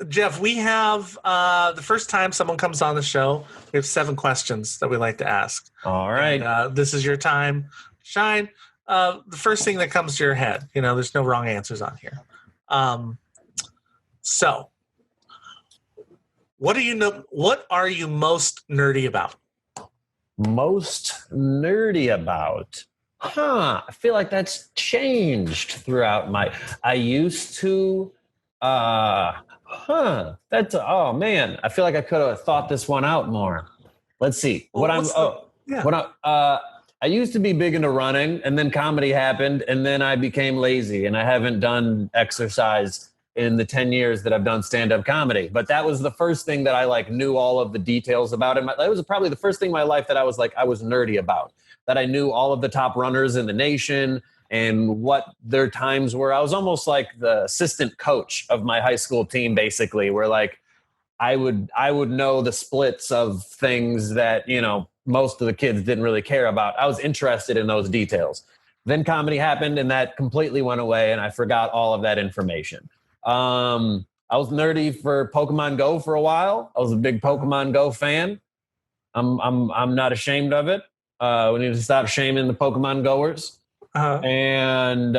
Jeff, we have the first time someone comes on the show, we have 7 questions that we like to ask. All right. And, this is your time. Shine. The first thing that comes to your head. There's no wrong answers on here. So, what are you most nerdy about? Most nerdy about? I feel like that's changed throughout I used to, oh man, I feel like I could have thought this one out more. Let's see. I used to be big into running, and then comedy happened, and then I became lazy, and I haven't done exercise in the 10 years that I've done stand-up comedy. But that was the first thing that I knew all of the details about. It was probably the first thing in my life that I was nerdy about. That I knew all of the top runners in the nation and what their times were. I was almost like the assistant coach of my high school team, basically, where I would know the splits of things that, most of the kids didn't really care about. I was interested in those details. Then comedy happened and that completely went away and I forgot all of that information. I was nerdy for Pokemon Go for a while. I was a big Pokemon Go fan. I'm not ashamed of it. We need to stop shaming the Pokemon goers. And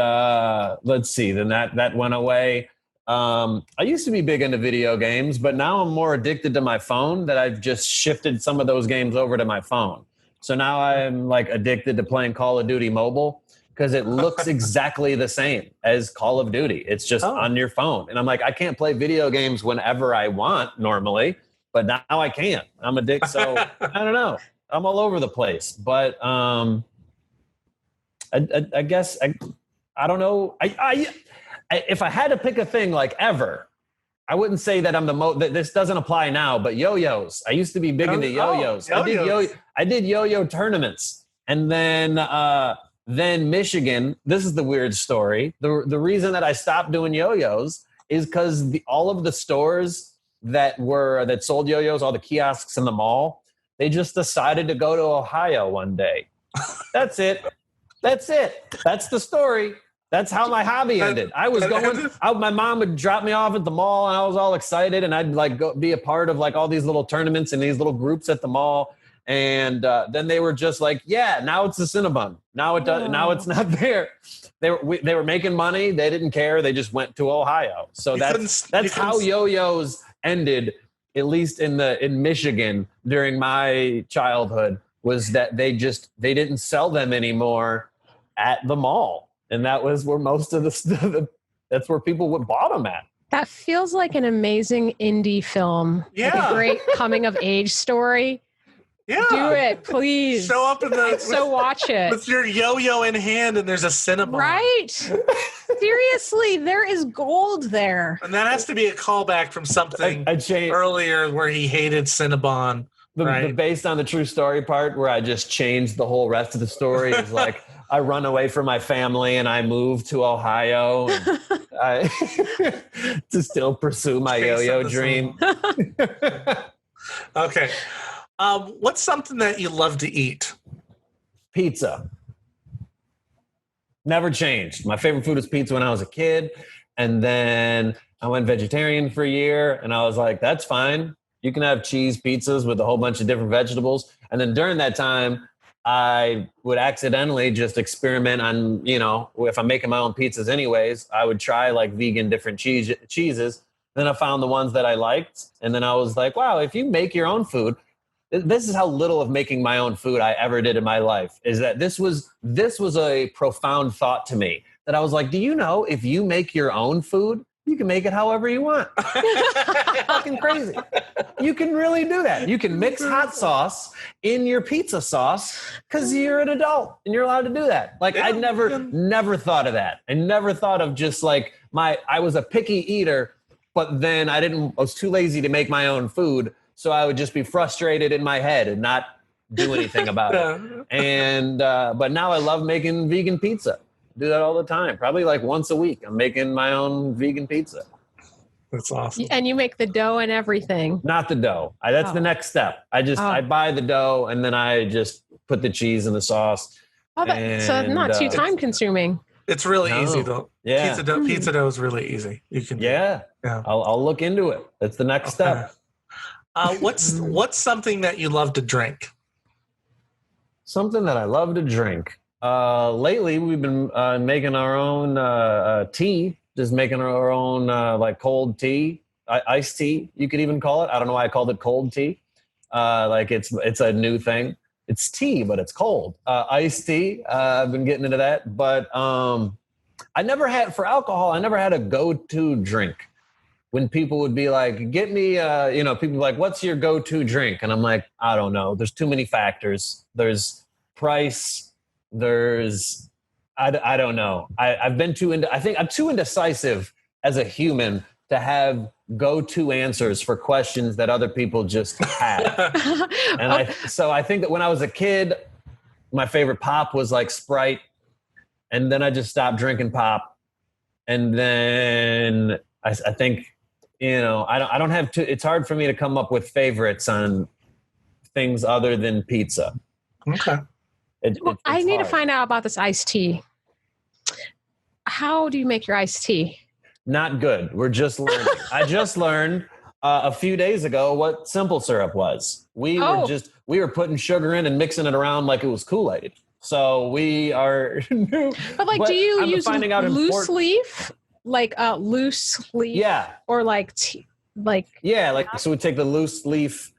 let's see, then that went away. I used to be big into video games, but now I'm more addicted to my phone that I've just shifted some of those games over to my phone. So now I'm addicted to playing Call of Duty Mobile because it looks exactly the same as Call of Duty. It's just on your phone. And I'm like, I can't play video games whenever I want normally, but now I can. I'm addicted. So I don't know. I'm all over the place, but I guess I don't know. If I had to pick a thing ever, I wouldn't say that I'm the most. This doesn't apply now, but yo-yos. I used to be big into yo-yos. I did yo-yo tournaments, and then Michigan. This is the weird story. The reason that I stopped doing yo-yos is because all of the stores that sold yo-yos, all the kiosks in the mall. They just decided to go to Ohio one day. That's it. That's the story. That's how my hobby ended. I was going out. My mom would drop me off at the mall, and I was all excited, and I'd like go be a part of like all these little tournaments and these little groups at the mall. And then they were just like, "Yeah, now it's the Cinnabon. Now it does. Now it's not there." They were making money. They didn't care. They just went to Ohio. So that's how yo-yos ended. At least in Michigan during my childhood, was that they didn't sell them anymore at the mall. And that was where most of that's where people would bought them at. That feels like an amazing indie film. Yeah. Like a great coming of age story. Yeah. Do it, please. Show up watch it. With your yo-yo in hand and there's a Cinnabon. Right? Seriously, there is gold there. And that has to be a callback from something earlier where he hated Cinnabon. The based on the true story part where I just changed the whole rest of the story is like I run away from my family and I moved to Ohio to still pursue my yo-yo dream. Okay. What's something that you love to eat? Pizza. Never changed. My favorite food was pizza when I was a kid. And then I went vegetarian for a year and I was like, that's fine. You can have cheese pizzas with a whole bunch of different vegetables. And then during that time, I would accidentally just experiment on, if I'm making my own pizzas anyways, I would try like vegan different cheeses. Then I found the ones that I liked. And then I was like, wow, if you make your own food, this is how little of making my own food I ever did in my life, is that this was a profound thought to me that I was like, do you know if you make your own food, you can make it however you want? Fucking crazy. You can really do that. You can mix hot sauce in your pizza sauce because you're an adult and you're allowed to do that. Like I never thought of that. I never thought of just like I was a picky eater, but then I was too lazy to make my own food. So I would just be frustrated in my head and not do anything about it. And but now I love making vegan pizza. Do that all the time. Probably like once a week. I'm making my own vegan pizza. That's awesome. And you make the dough and everything. Not the dough. That's the next step. I buy the dough and then I just put the cheese in the sauce. So not too time consuming. It's really easy though. Yeah. Pizza dough is really easy. You can. Yeah. I'll look into it. That's the next step. What's something that you love to drink? Something that I love to drink. Lately, we've been making our own tea. Just making our own like cold tea, iced tea. You could even call it. I don't know why I called it cold tea. Like it's a new thing. It's tea, but it's cold. Iced tea. I've been getting into that, but I never had for alcohol. I never had a go-to drink. When people would be like, get me, people like, what's your go-to drink? And I'm like, I don't know. There's too many factors. There's price. There's, I don't know. I've been I think I'm too indecisive as a human to have go-to answers for questions that other people just have. And so I think that when I was a kid, my favorite pop was like Sprite. And then I just stopped drinking pop. And then I think, I don't have to, it's hard for me to come up with favorites on things other than pizza. Okay. I need to find out about this iced tea. How do you make your iced tea? Not good. We're just learning. I just learned a few days ago what simple syrup was. We were putting sugar in and mixing it around like it was Kool-Aid. So we are new. But do you use loose leaf? Like loose leaf? Yeah. Or like tea? So we take the loose leaf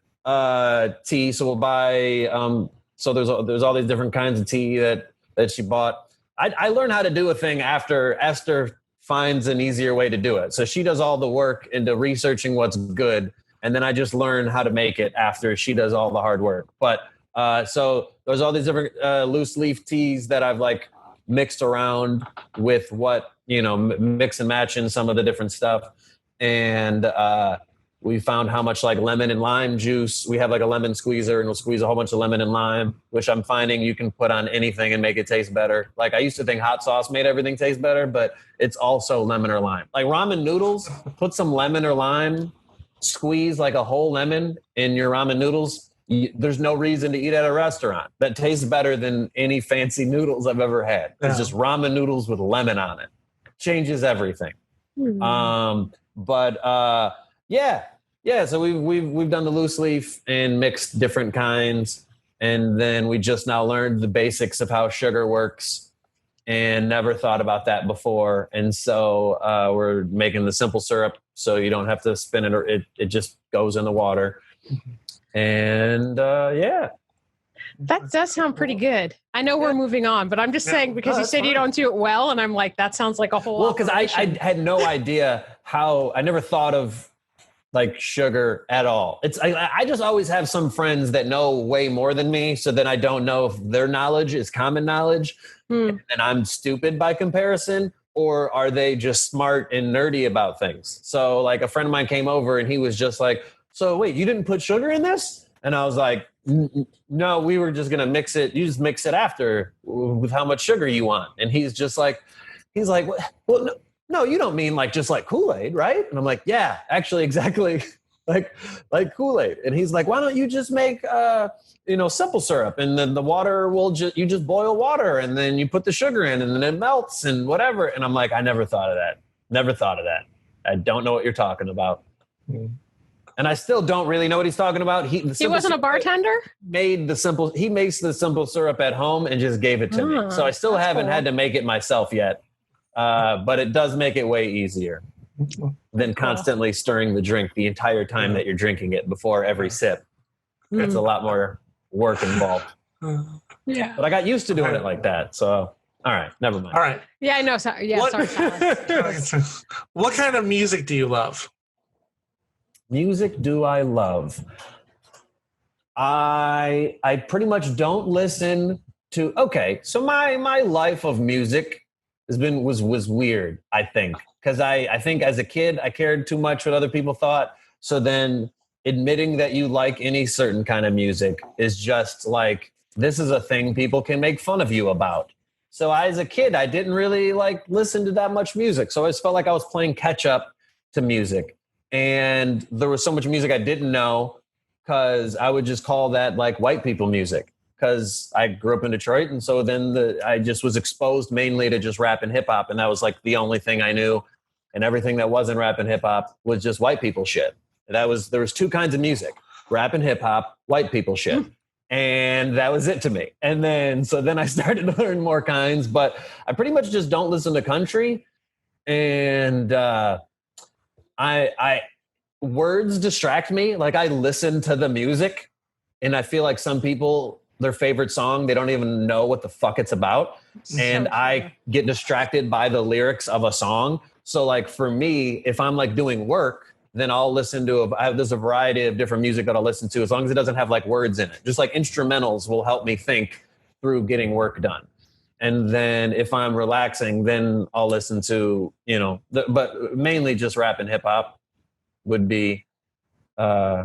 tea. So we'll buy so there's all these different kinds of tea that she bought. I learned how to do a thing after Esther finds an easier way to do it. So she does all the work into researching what's good, and then I just learn how to make it after she does all the hard work. But so there's all these different loose leaf teas that I've like mixed around with what, mix and match in some of the different stuff. And we found how much like lemon and lime juice. We have like a lemon squeezer and we'll squeeze a whole bunch of lemon and lime, which I'm finding you can put on anything and make it taste better. Like I used to think hot sauce made everything taste better, but it's also lemon or lime. Like ramen noodles, put some lemon or lime, squeeze like a whole lemon in your ramen noodles. there's no reason to eat at a restaurant that tastes better than any fancy noodles I've ever had. It's just ramen noodles with lemon on it. Changes everything. So we've done the loose leaf and mixed different kinds, and then we just now learned the basics of how sugar works and never thought about that before. And so we're making the simple syrup so you don't have to spin it, or it just goes in the water. And that does sound pretty good. I know we're moving on, but I'm just saying, because you said you don't do it well, and I'm like, that sounds like a whole. Well, because I had no idea how. I never thought of like sugar at all. I just always have some friends that know way more than me, so then I don't know if their knowledge is common knowledge, and I'm stupid by comparison, or are they just smart and nerdy about things? So like a friend of mine came over and he was just like, "So wait, you didn't put sugar in this?" And I was like, "No, we were just gonna mix it. You just mix it after with how much sugar you want." And he's like, "Well, no, you don't mean like just like Kool-Aid, right?" And I'm like, "Yeah, actually, exactly, like Kool-Aid." And he's like, "Why don't you just make simple syrup, and then the water will you just boil water, and then you put the sugar in, and then it melts and whatever." And I'm like, "I never thought of that. Never thought of that. I don't know what you're talking about." And I still don't really know what he's talking about. He wasn't a bartender? He makes the simple syrup at home and just gave it to me. So I still haven't had to make it myself yet. But it does make it way easier than constantly stirring the drink the entire time that you're drinking it before every sip. It's a lot more work involved. But I got used to doing it like that. So, all right, never mind. All right. Yeah, I know. Sorry, Silas. What kind of music do you love? Music do I love? I pretty much don't listen to. Okay, so my life of music was weird. I think because I think as a kid I cared too much what other people thought. So then admitting that you like any certain kind of music is just like, this is a thing people can make fun of you about. So as a kid I didn't really like listen to that much music. So I just felt like I was playing catch up to music. And there was so much music I didn't know, because I would just call that like white people music, because I grew up in Detroit. And so then I just was exposed mainly to just rap and hip hop. And that was like the only thing I knew. And everything that wasn't rap and hip hop was just white people shit. There was two kinds of music: rap and hip hop, white people shit. And that was it to me. And then I started to learn more kinds, but I pretty much just don't listen to country. And, I words distract me. Like I listen to the music, and I feel like some people, their favorite song, they don't even know what the fuck it's about. And I get distracted by the lyrics of a song. So like for me, if I'm like doing work, then I'll listen to there's a variety of different music that I'll listen to, as long as it doesn't have like words in it. Just like instrumentals will help me think through getting work done. And then if I'm relaxing, then I'll listen to, but mainly just rap and hip hop would be, I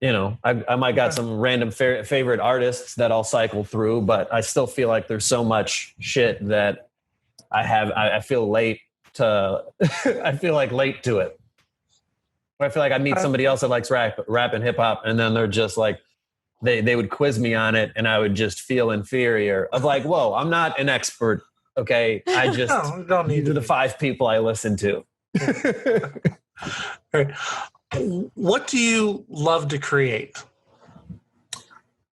might got some random favorite artists that I'll cycle through, but I still feel like there's so much shit that I feel late to, I feel like late to it. I feel like I meet somebody else that likes rap and hip hop, and then they're just like, they would quiz me on it, and I would just feel inferior of like, whoa, I'm not an expert. Okay. I just don't need the 5 people I listen to. Right. What do you love to create?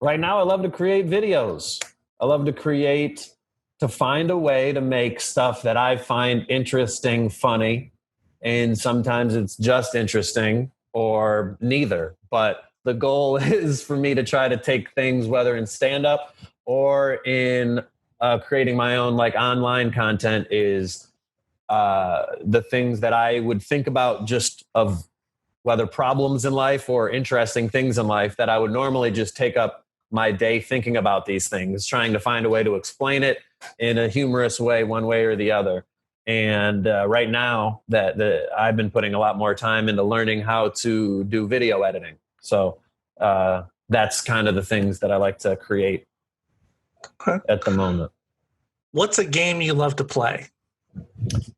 Right now, I love to create videos. I love to find a way to make stuff that I find interesting, funny. And sometimes it's just interesting or neither. But the goal is for me to try to take things, whether in stand-up or in creating my own like online content, is the things that I would think about, just of whether problems in life or interesting things in life that I would normally just take up my day thinking about these things, trying to find a way to explain it in a humorous way, one way or the other. And right now that I've been putting a lot more time into learning how to do video editing. So that's kind of the things that I like to create at the moment. What's a game you love to play?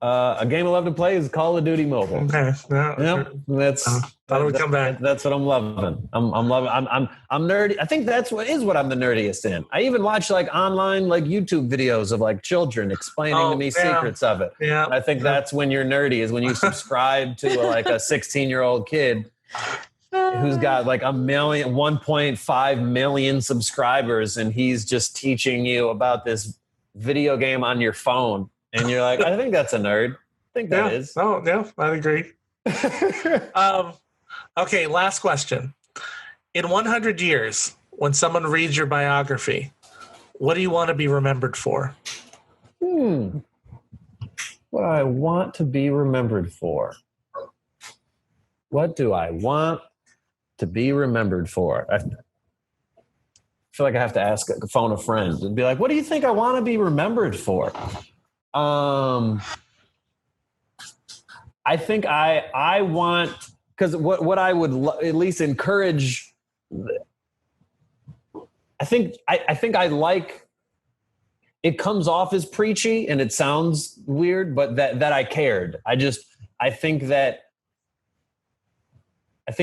A game I love to play is Call of Duty Mobile. Okay. Yeah. Yep, Thought it would come back. That's what I'm loving. I'm loving. I'm nerdy. I think that's what I'm the nerdiest in. I even watch like online like YouTube videos of like children explaining to me secrets of it. Yeah. And I think that's when you're nerdy, is when you subscribe to like a 16-year-old kid who's got like 1.5 million subscribers, and he's just teaching you about this video game on your phone, and you're like, I think that's a nerd. I think that is. Oh, yeah, I agree. Okay, last question. In 100 years, when someone reads your biography, what do you want to be remembered for? What I want to be remembered for. What do I want to be remembered for? I feel like I have to phone a friend and be like, what do you think I want to be remembered for? I think I want, because what I would at least encourage, I think I like, it comes off as preachy and it sounds weird, but that I cared. I think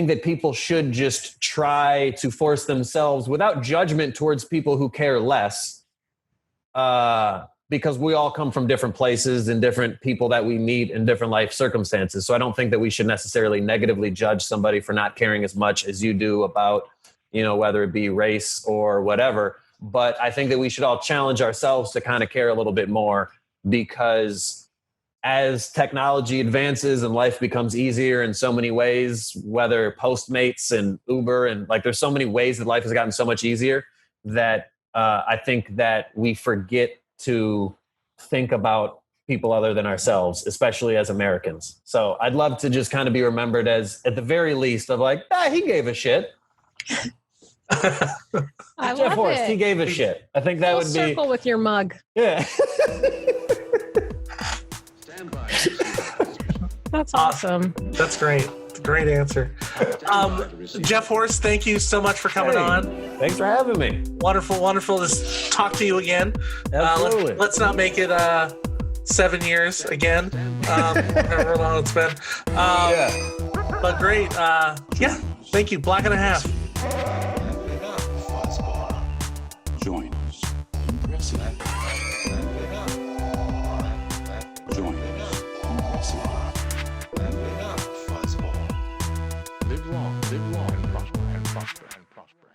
that people should just try to force themselves without judgment towards people who care less, because we all come from different places and different people that we meet in different life circumstances. So I don't think that we should necessarily negatively judge somebody for not caring as much as you do about, whether it be race or whatever. But I think that we should all challenge ourselves to kind of care a little bit more, because as technology advances and life becomes easier in so many ways, whether Postmates and Uber and like there's so many ways that life has gotten so much easier, that I think that we forget to think about people other than ourselves, especially as Americans. So I'd love to just kind of be remembered as, at the very least, of like, he gave a shit. Jeff Horste, he gave a shit. I think that would be circle with your mug. Yeah. That's awesome. That's great. Great answer. Jeff Horste, thank you so much for coming on. Thanks for having me. Wonderful to talk to you again. Absolutely. Let's not make it 7 years again. However long it's been. But great. Thank you. Black and a half. Join us. Impressive. Join us. Impressive. Live long and prosper and prosper and prosper.